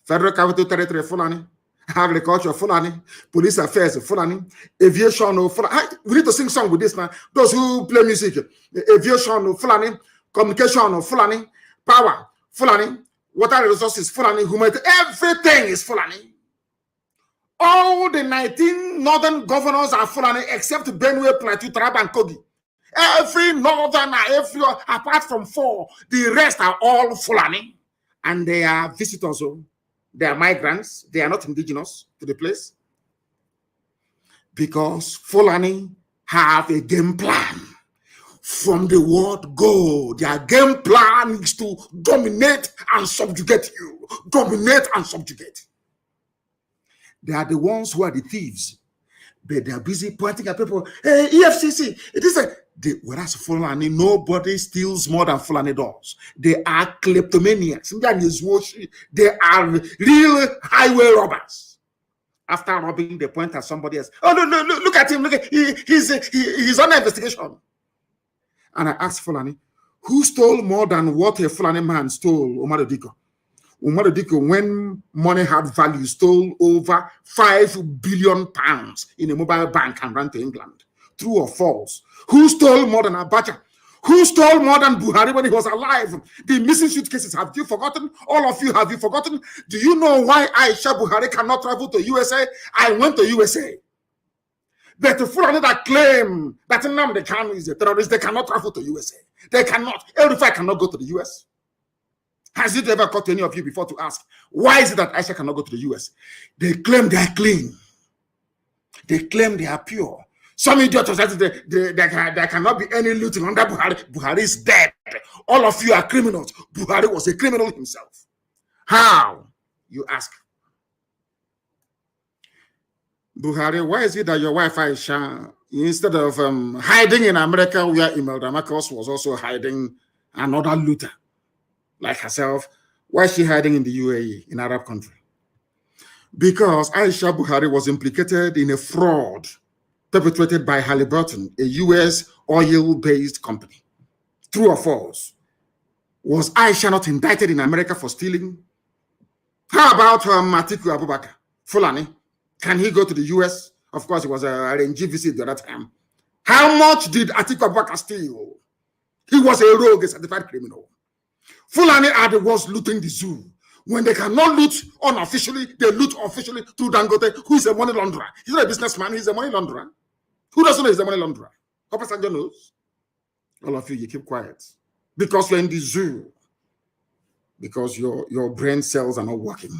Federal Capital Territory, Fulani. Agriculture, Fulani. Police Affairs, Fulani. Aviation, Fulani. We need to sing song with this now. Those who play music. Aviation, Fulani. Communication, Fulani. Power, Fulani. Water resources, Fulani. Humanity. Everything is Fulani. All the 19 northern governors are Fulani except Benue, Plateau, Taraba, and Kogi. Every northern, apart from 4, the rest are all Fulani. And they are visitors, they are migrants, they are not indigenous to the place. Because Fulani have a game plan. From the word go, their game plan is to dominate and subjugate you. Dominate and subjugate. They are the ones who are the thieves. But they are busy pointing at people. Hey, EFCC, it is Whereas Fulani, nobody steals more than Fulani does. They are kleptomaniacs. They are real highway robbers. After robbing, they point at somebody else. Oh, no, look at him. Look at he's on investigation. And I asked Fulani, who stole more than what a Fulani man stole, Umaru Diko? Umaru Diko, when money had value, stole over £5 billion in a mobile bank and ran to England. True or false? Who stole more than Abacha? Who stole more than Buhari when he was alive? The missing suitcases, have you forgotten? All of you, have you forgotten? Do you know why Aisha Buhari cannot travel to USA? I went to USA. But the Fulani that claim that Nnamdi Kanu is a terrorist, they cannot travel to USA. They cannot. Elrufai cannot go to the US. Has it ever occurred to any of you before to ask, why is it that Aisha cannot go to the US? They claim they are clean. They claim they are pure. Some idiots said there cannot be any looting under Buhari. Buhari is dead. All of you are criminals. Buhari was a criminal himself. How? You ask. Buhari, why is it that your wife Aisha, instead of hiding in America where Imelda Marcos was also hiding another looter like herself, why is she hiding in the UAE, in Arab country? Because Aisha Buhari was implicated in a fraud perpetrated by Halliburton, a US oil-based company. True or false? Was Aisha not indicted in America for stealing? How about Atiku Abubakar, Fulani? Can he go to the US? Of course, it was a RNG visit at that time. How much did Atiku Abubakar steal? He was a rogue, a certified criminal. Fulani are the ones looting the zoo. When they cannot loot unofficially, they loot officially through Dangote, who is a money launderer. He's not a businessman, he's a money launderer. Who doesn't know he's a money launderer? Papa Sanjo knows. All of you keep quiet. Because you're in the zoo. Because your brain cells are not working.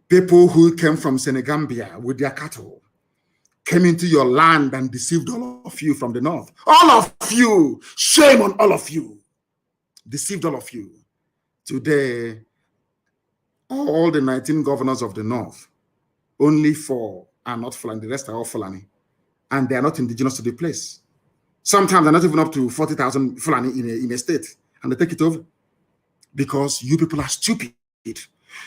People who came from Senegambia with their cattle came into your land and deceived all of you from the north. All of you! Shame on all of you! Deceived all of you. Today, all the 19 governors of the north, only 4 are not Fulani, the rest are all Fulani. And they are not indigenous to the place. Sometimes they're not even up to 40,000 Fulani in a state, and they take it over. Because you people are stupid.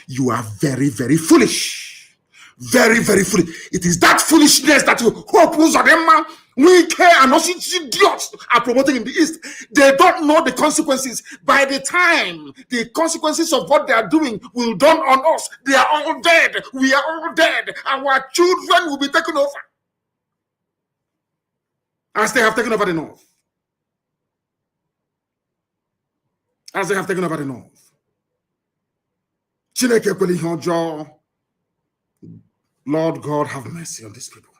You are very, very foolish. Very, very foolish. It is that foolishness that you hope Uzadema, Wike, and also idiots are promoting in the East. They don't know the consequences. By the time the consequences of what they are doing will dawn on us, they are all dead. We are all dead. Our children will be taken over. As they have taken over the north. As they have taken over the north. Lord God, have mercy on these people.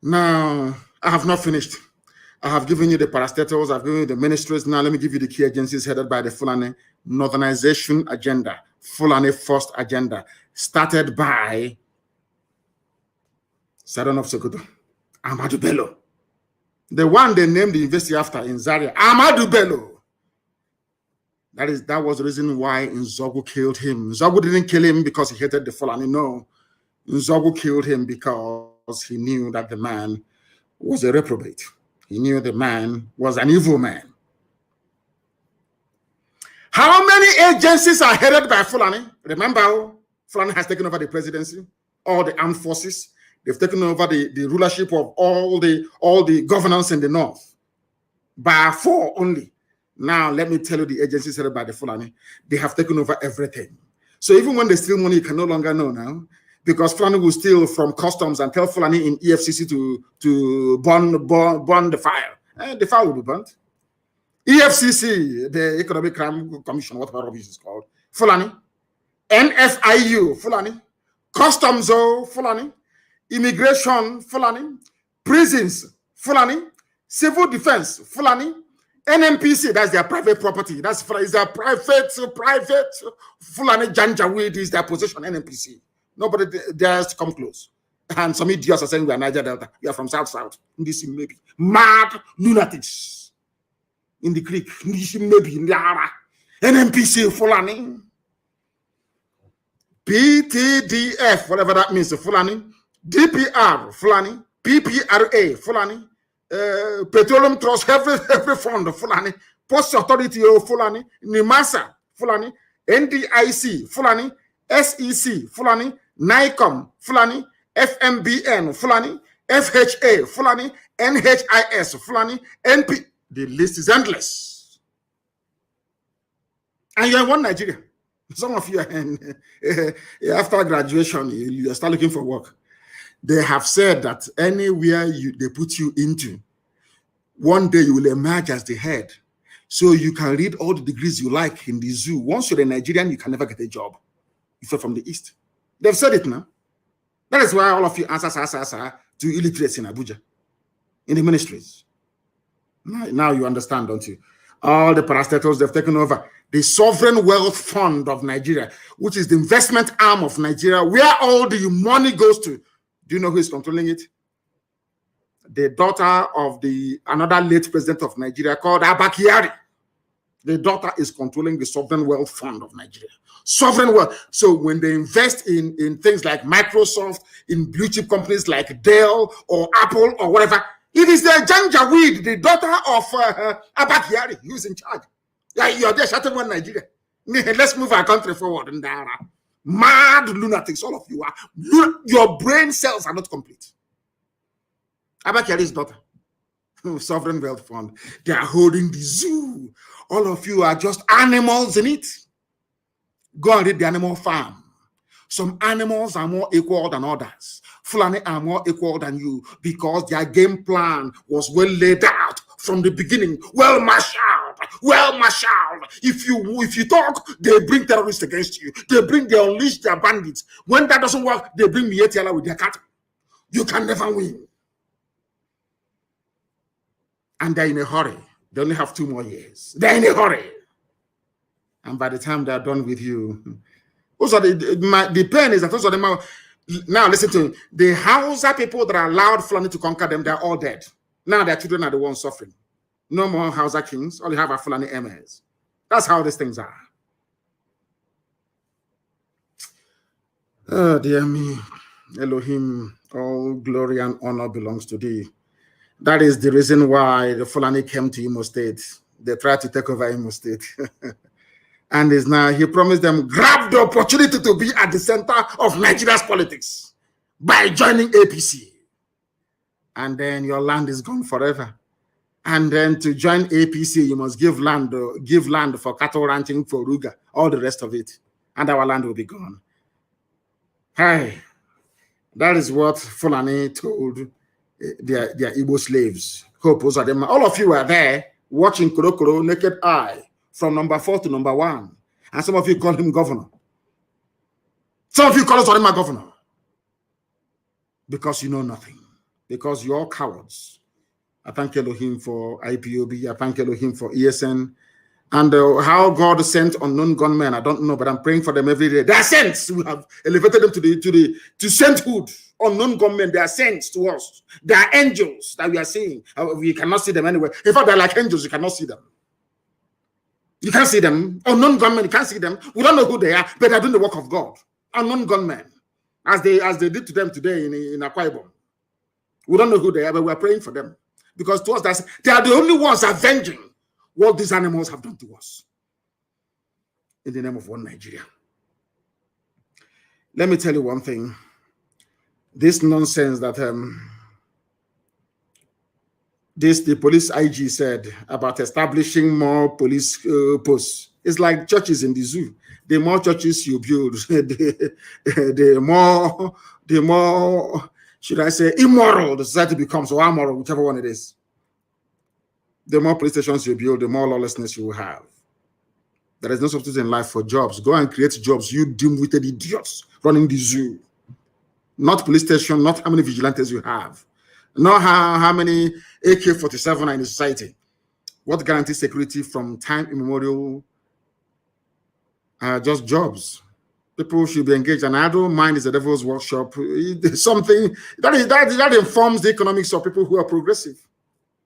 Now, I have not finished. I have given you the parastatals, I've given you the ministries. Now, let me give you the key agencies headed by the Fulani Northernization Agenda, Fulani First Agenda, started by Sadon of Sokoto, Amadou Bello. The one they named the university after in Zaria, Amadou Bello. That was the reason why Nzogu killed him. Nzogu didn't kill him because he hated the Fulani. No. Nzogu killed him because he knew that the man was a reprobate. He knew the man was an evil man. How many agencies are headed by Fulani? Remember, Fulani has taken over the presidency, all the armed forces. They've taken over the rulership of all the governance in the north. By 4 only. Now, let me tell you the agencies headed by the Fulani, they have taken over everything. So even when they steal money, you can no longer know now, because Fulani will steal from customs and tell Fulani in EFCC to burn the fire. The fire will be burnt. EFCC, the Economic Crime Commission, whatever rubbish is called, Fulani. NFIU, Fulani. Customs, Fulani. Immigration, Fulani. Prisons, Fulani. Civil defense, Fulani. NMPC, that's their private property. That's their private Fulani Janjaweed is their possession, NMPC. Nobody dares to come close. And some idiots are saying we are Niger Delta. We are from South. This maybe. Mad lunatics. In the creek. This maybe. NMPC, Fulani. PTDF, whatever that means, Fulani. DPR, Fulani. PPRA, Fulani. Petroleum Trust, every fund of Fulani, Post Authority of Fulani, NIMASA, Fulani, NDIC, Fulani, SEC, Fulani, NICOM, Fulani, FMBN, Fulani, FHA, Fulani, NHIS, Fulani, NP. The list is endless. And you're in one Nigeria. Some of you are in, after graduation, you start looking for work. They have said that anywhere they put you into, one day you will emerge as the head. So you can read all the degrees you like in the zoo. Once you're a Nigerian, you can never get a job if you're from the East. They've said it now. That is why all of you answer to illiterates in Abuja, in the ministries. Now you understand, don't you? All the parastatals, they've taken over the Sovereign Wealth Fund of Nigeria, which is the investment arm of Nigeria, where all the money goes to. Do you know who is controlling it? The daughter of another late president of Nigeria called Abba Kyari. The daughter is controlling the Sovereign Wealth Fund of Nigeria. Sovereign wealth. So when they invest in things like Microsoft, in blue chip companies like Dell or Apple or whatever, it is the Janjaweed, the daughter of Abba Kyari, who's in charge. Like you're there shouting one Nigeria. Let's move our country forward. Mad lunatics, all of you are. Your brain cells are not complete. Abba Kyari's daughter, Sovereign Wealth Fund, they are holding the zoo. All of you are just animals in it. Go and read the Animal Farm. Some animals are more equal than others. Fulani are more equal than you because their game plan was well laid out from the beginning, well marshaled. If you talk, they bring terrorists against you. They unleash their bandits. When that doesn't work, they bring Mietiala with their cattle. You can never win. And they're in a hurry. They only have 2 more years. They're in a hurry. And by the time they're done with you, also the pain is that those of them are, now listen to me, the Hausa people that are allowed Fulani to conquer them, they're all dead. Now their children are the ones suffering. No more Hausa kings, all you have are Fulani emirs. That's how these things are. Oh dear me, Elohim, all glory and honor belongs to thee. That is the reason why the Fulani came to Imo State. They tried to take over Imo State. And is now, he promised them, grab the opportunity to be at the center of Nigeria's politics by joining APC. And then your land is gone forever. And then to join APC, you must give land for cattle ranching, for Ruga, all the rest of it. And our land will be gone. Hey, that is what Fulani told their Igbo slaves. All of you are there watching Korokoro naked eye from number 4 to number 1. And some of you call him governor. Some of you call him a governor. Because you know nothing. Because you're cowards. I thank Elohim for IPOB. I thank Elohim for ESN. And how God sent unknown gunmen, I don't know, but I'm praying for them every day. They are saints. We have elevated them to sainthood. Unknown gunmen, they are saints to us. They are angels that we are seeing. We cannot see them anywhere. In fact, they're like angels. You cannot see them. You can't see them. Unknown gunmen, you can't see them. We don't know who they are, but they're doing the work of God. Unknown gunmen, as they did to them today in Akwa Ibom. We don't know who they are, but we're praying for them. Because to us, they are the only ones avenging what these animals have done to us. In the name of one Nigeria. Let me tell you one thing. This nonsense that the police IG said about establishing more police posts. It's like churches in the zoo. The more churches you build, the more, should I say, immoral the society becomes, or amoral, whichever one it is. The more police stations you build, the more lawlessness you will have. There is no substitute in life for jobs. Go and create jobs, you dim-witted idiots running the zoo. Not police station, not how many vigilantes you have. Not how many AK-47 are in the society. What guarantees security from time immemorial? Just jobs. People should be engaged. And I don't mind is the devil's workshop. It's something that informs the economics of people who are progressive.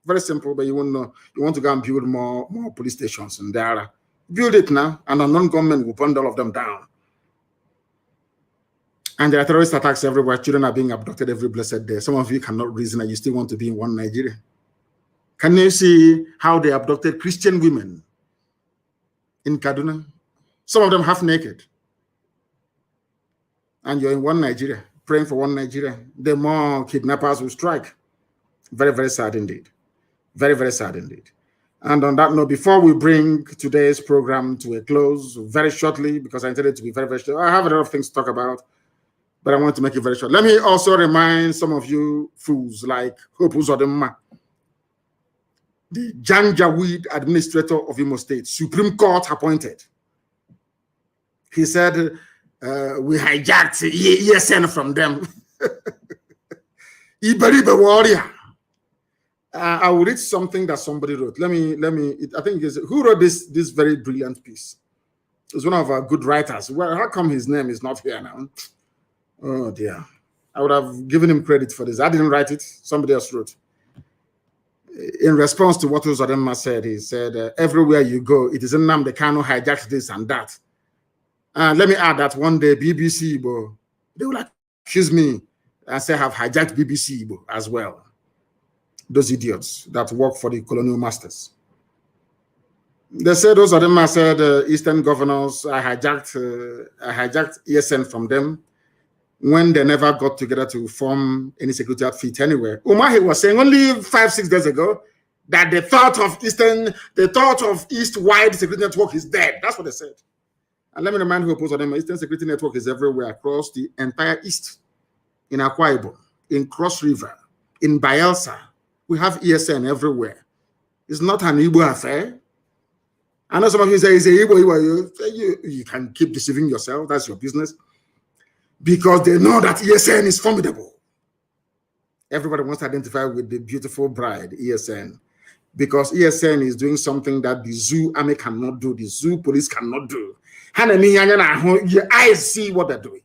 Very simple, but you won't know. You want to go and build more police stations in there. Build it now, and a non-government will burn all of them down. And there are terrorist attacks everywhere. Children are being abducted every blessed day. Some of you cannot reason and you still want to be in one Nigeria. Can you see how they abducted Christian women in Kaduna? Some of them half naked. And you're in one Nigeria, praying for one Nigeria. The more kidnappers will strike. Very, very sad indeed. Very, very sad indeed. And on that note, before we bring today's program to a close very shortly, because I intended to be very, very short, I have a lot of things to talk about, but I want to make it very short. Let me also remind some of you fools like Hope Uzodinma, the Janjaweed administrator of Imo State, Supreme Court appointed. He said, we hijacked ESN from them. Iberibe warrior. I will read something that somebody wrote. I think it's, who wrote this very brilliant piece? It's one of our good writers. Well, how come his name is not here now? Oh dear. I would have given him credit for this. I didn't write it. Somebody else wrote. In response to what Uzodinma said, he said, everywhere you go, it is Nnamdi Kanu hijacked this and that. Let me add that one day BBC, they will accuse me and say I have hijacked BBC as well. Those idiots that work for the colonial masters. They said those of them said Eastern governors, I hijacked ESN from them when they never got together to form any security outfit anywhere. Umahi was saying only 5-6 days ago that the thought of East-wide security network is dead. That's what they said. And let me remind who opposed them, Eastern security network is everywhere across the entire East, in Akwa Ibom, in Cross River, in Bayelsa. We have ESN everywhere. It's not an Igbo affair. I know some of you say it's a Igbo. You can keep deceiving yourself. That's your business. Because they know that ESN is formidable. Everybody wants to identify with the beautiful bride, ESN. Because ESN is doing something that the zoo army cannot do, the zoo police cannot do. Your eyes see what they're doing.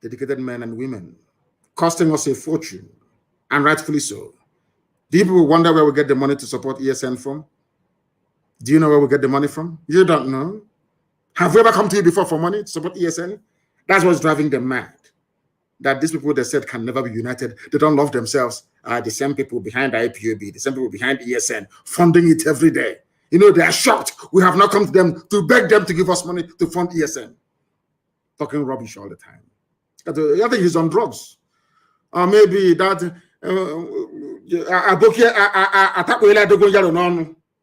Dedicated men and women, costing us a fortune. And rightfully so. Do you people wonder where we get the money to support ESN from? Do you know where we get the money from? You don't know. Have we ever come to you before for money to support ESN? That's what's driving them mad. That these people they said can never be united, they don't love themselves, are the same people behind IPOB, the same people behind ESN, funding it every day. You know, they are shocked. We have not come to them to beg them to give us money to fund ESN. Talking rubbish all the time. I think he's on drugs. Or maybe that...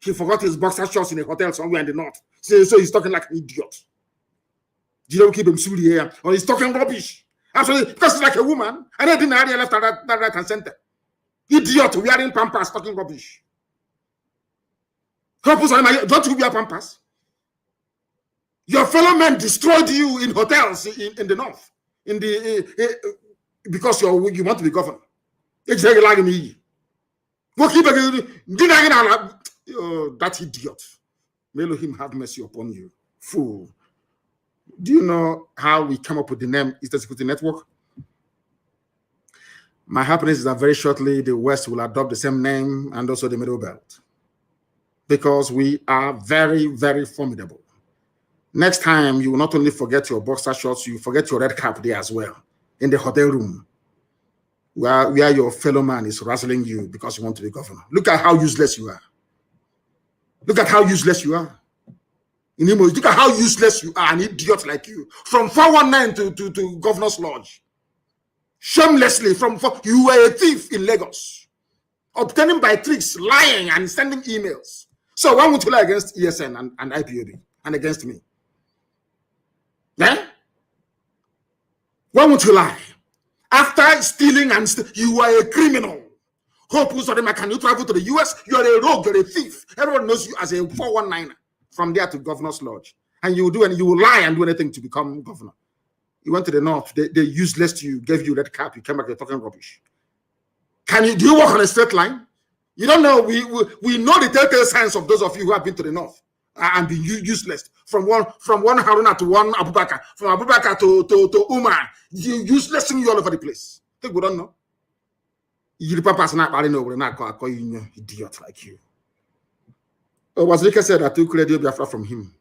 he forgot his boxer shorts in a hotel somewhere in the north. So he's talking like an idiot. You don't keep him silly here. Or he's talking rubbish. Absolutely, because he's like a woman. And I didn't have left that right and center. Idiot wearing pampers, talking rubbish. Don't you wear pampers? Your fellow men destroyed you in hotels in the north. Because you want to be governor. That idiot. May Elohim have mercy upon you. Fool. Do you know how we come up with the name Eastern Security Network? My happiness is that very shortly the West will adopt the same name and also the Middle Belt. Because we are very, very formidable. Next time, you will not only forget your boxer shorts, you forget your red cap there as well. In the hotel room. Where your fellow man is razzling you because you want to be governor. Look at how useless you are. Look at how useless you are. In Imo, look at how useless you are, an idiot like you. From 419 to Governor's Lodge. Shamelessly, you were a thief in Lagos. Obtaining by tricks, lying and sending emails. So why would you lie against ESN and IPOB and against me? Yeah? Why would you lie? After stealing you are a criminal. Hope can you travel to the US? You're a rogue, you're a thief. Everyone knows you as a 419er from there to Governor's Lodge. And you will lie and do anything to become governor. You went to the north, they useless to you, gave you red cap, you came back, you're talking rubbish. Do you walk on a straight line? You don't know, we know the telltale signs of those of you who have been to the north and been useless. From one Haruna to one Abubakar, from Abubakar to Umar, useless you all over the place. I think we don't know. You papa's not call you idiot like you. Was Rika said I took Radio Biafra from him.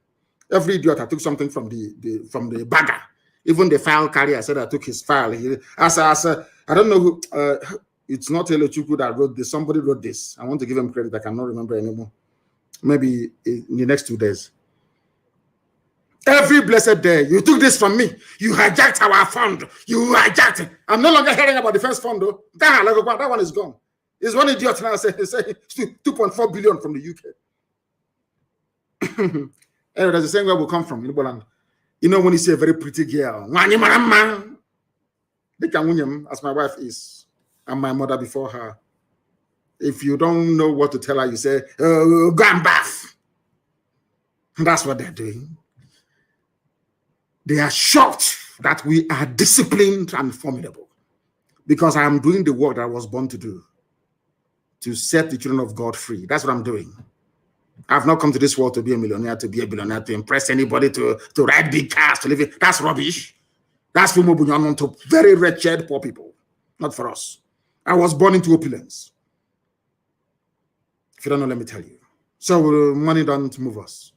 Every idiot I took something from the bagger. Even the file carrier said I took his file. I don't know who It's not Elochukwu that wrote this. Somebody wrote this. I want to give him credit. I cannot remember anymore. Maybe in the next 2 days. Every blessed day, you took this from me. You hijacked our fund. You hijacked it. I'm no longer hearing about the first fund, though. That one is gone. It's one idiot now saying 2.4 billion from the UK. Anyway, that's the same where we come from in Igbo. You know, when you see a very pretty girl, as my wife is, and my mother before her, if you don't know what to tell her, you say, go and bath. And that's what they're doing. They are shocked that we are disciplined and formidable because I am doing the work that I was born to do, to set the children of God free. That's what I'm doing. I've not come to this world to be a millionaire, to be a billionaire, to impress anybody, to ride big cars, to live it. That's rubbish. That's for to very wretched poor people, not for us. I was born into opulence. If you don't know, let me tell you. So money doesn't move us.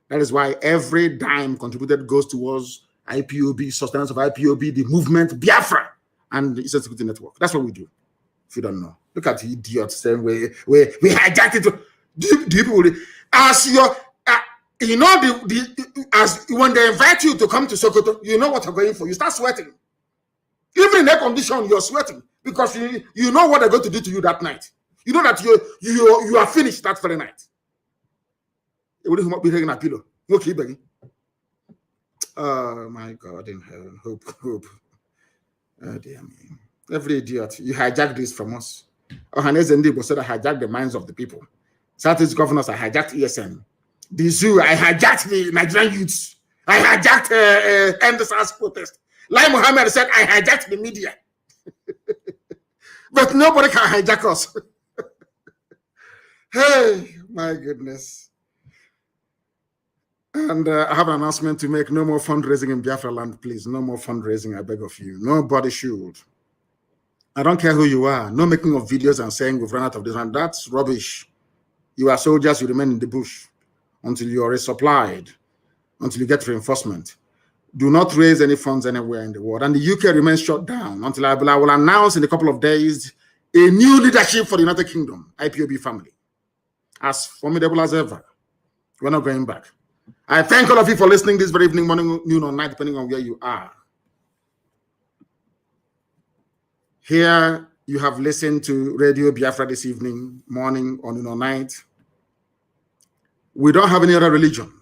That is why every dime contributed goes towards IPOB, sustenance of IPOB, the movement, Biafra, and the Security Network. That's what we do. If you don't know, look at the idiots saying we hijacked it. Do people as your you know as when they invite you to come to Sokoto, you know what you're going for. You start sweating. Even in air condition, you're sweating because you know what they're going to do to you that night. You know that you are finished that very night. It wouldn't be taking a pillow. Okay, baby. Oh my God in heaven. Hope. Oh dear me. Every idiot. You hijacked this from us. Ohanes Ndibo said I hijacked the minds of the people. Southeast governors, I hijacked ESN. The zoo, I hijacked the Nigerian youths. I hijacked End the SARS protest. Lai Mohammed said I hijacked the media. But nobody can hijack us. Hey, my goodness. And I have an announcement to make. No more fundraising in Biafra land, please. No more fundraising, I beg of you. Nobody should. I don't care who you are. No making of videos and saying we've run out of this. And that's rubbish. You are soldiers, you remain in the bush until you are resupplied, until you get reinforcement. Do not raise any funds anywhere in the world. And the UK remains shut down until I will announce in a couple of days a new leadership for the United Kingdom, IPOB family. As formidable as ever. We're not going back. I thank all of you for listening this very evening, morning, noon, or night, depending on where you are. Here, you have listened to Radio Biafra this evening, morning, or noon, or night. We don't have any other religion.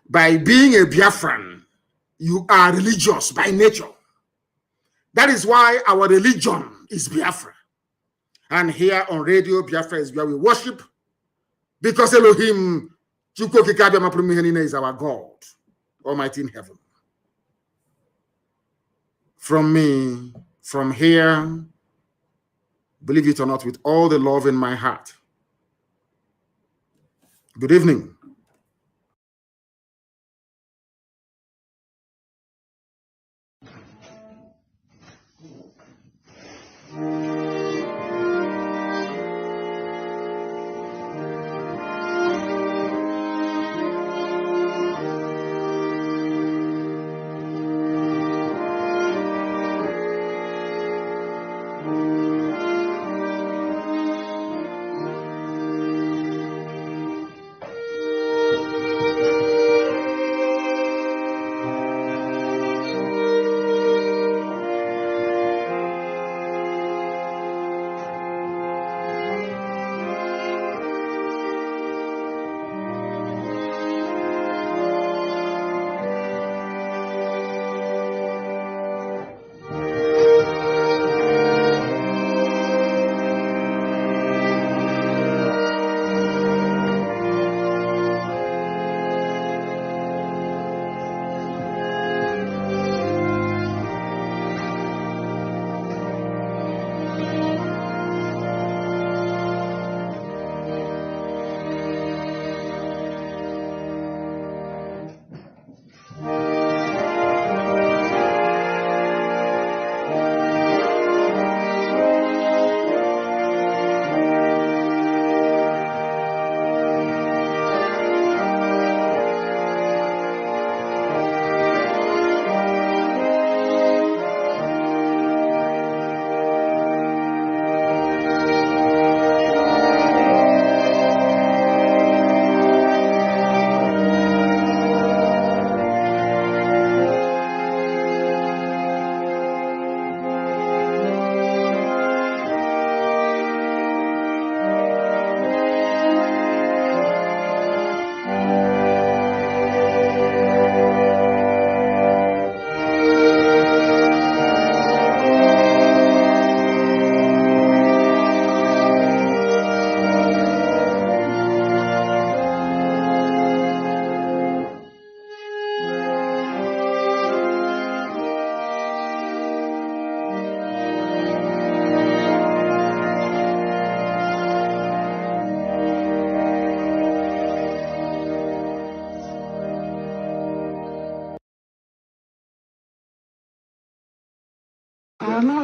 By being a Biafran, you are religious by nature. That is why our religion is Biafra. And here on Radio Biafra is where we worship, because Elohim is our God, Almighty in heaven. From me, from here, believe it or not, with all the love in my heart. Good evening.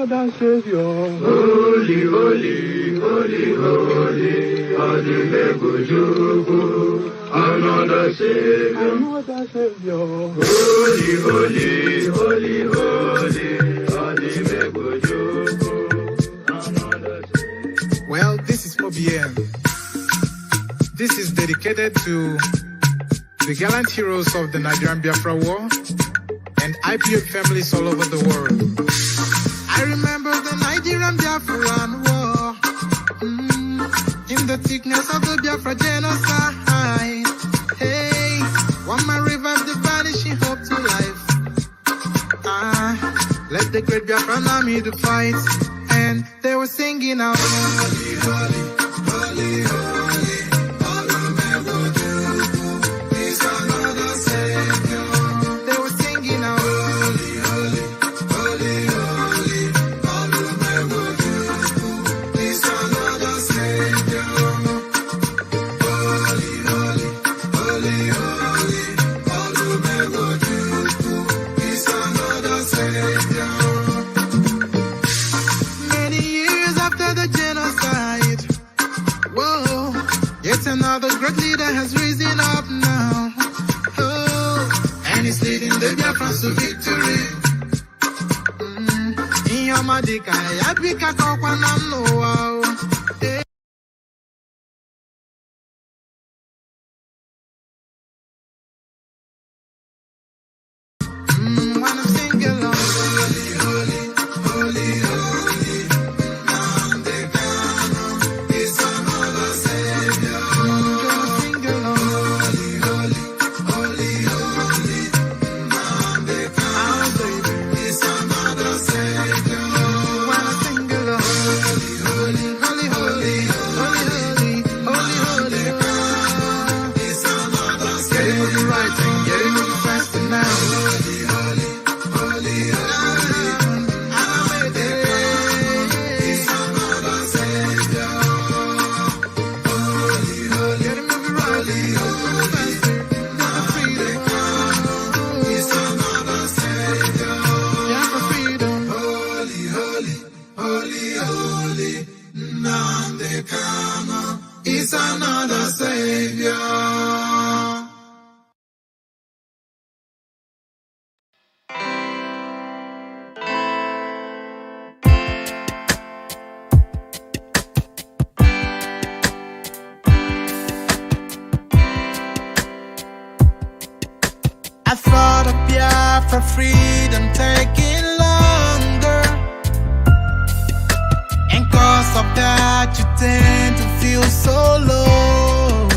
another Savior. Holy, holy, holy, holy, another Savior. Another Savior. Holy, holy, holy, holy, well, this is MAOBI N. This is dedicated to the gallant heroes of the Nigerian Biafra War and IPO families all over the world. I remember the Nigerian Biafran War, in the thickness of the Biafra genocide. Hey, one man revived the vanishing hope to life. Let the great Biafran army to fight, and they were singing out, holy, holy, holy, holy. Another great leader has risen up now, and he's leading the Biafrans to victory. In your madika, yapika kokwa namno. Wanna sing along? Holy, holy, holy, holy. Nnamdi Kanu is another Savior. Nnamdi Kanu is another Savior. I thought of Biafra freedom taking longer, and cause of that you tend to feel so low.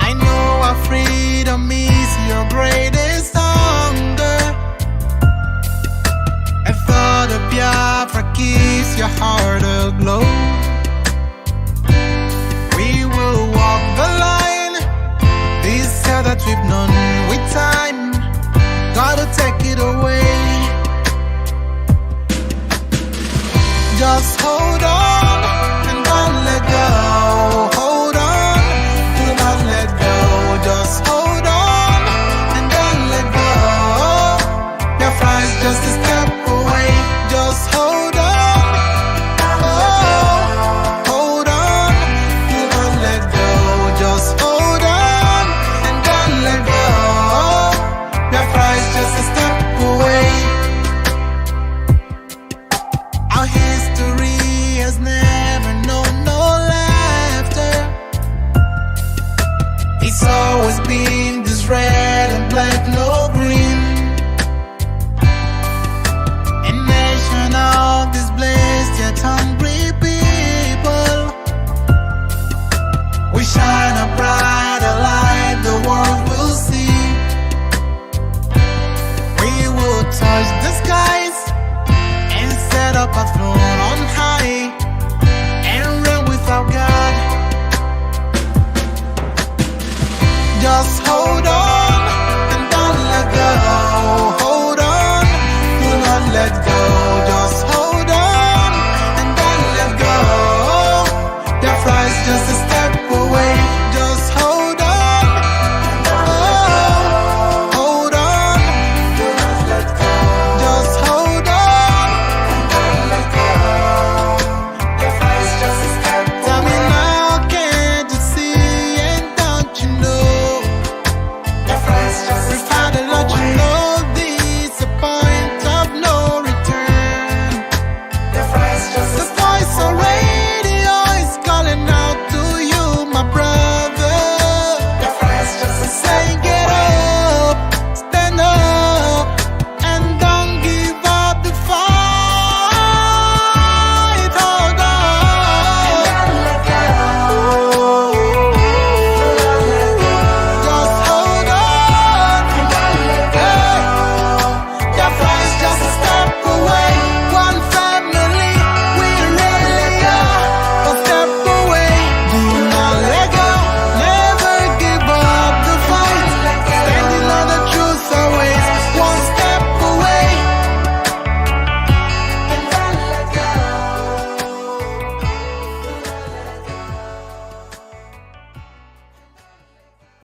I know our freedom is your greatest hunger. I thought of Biafra keeps your heart alive.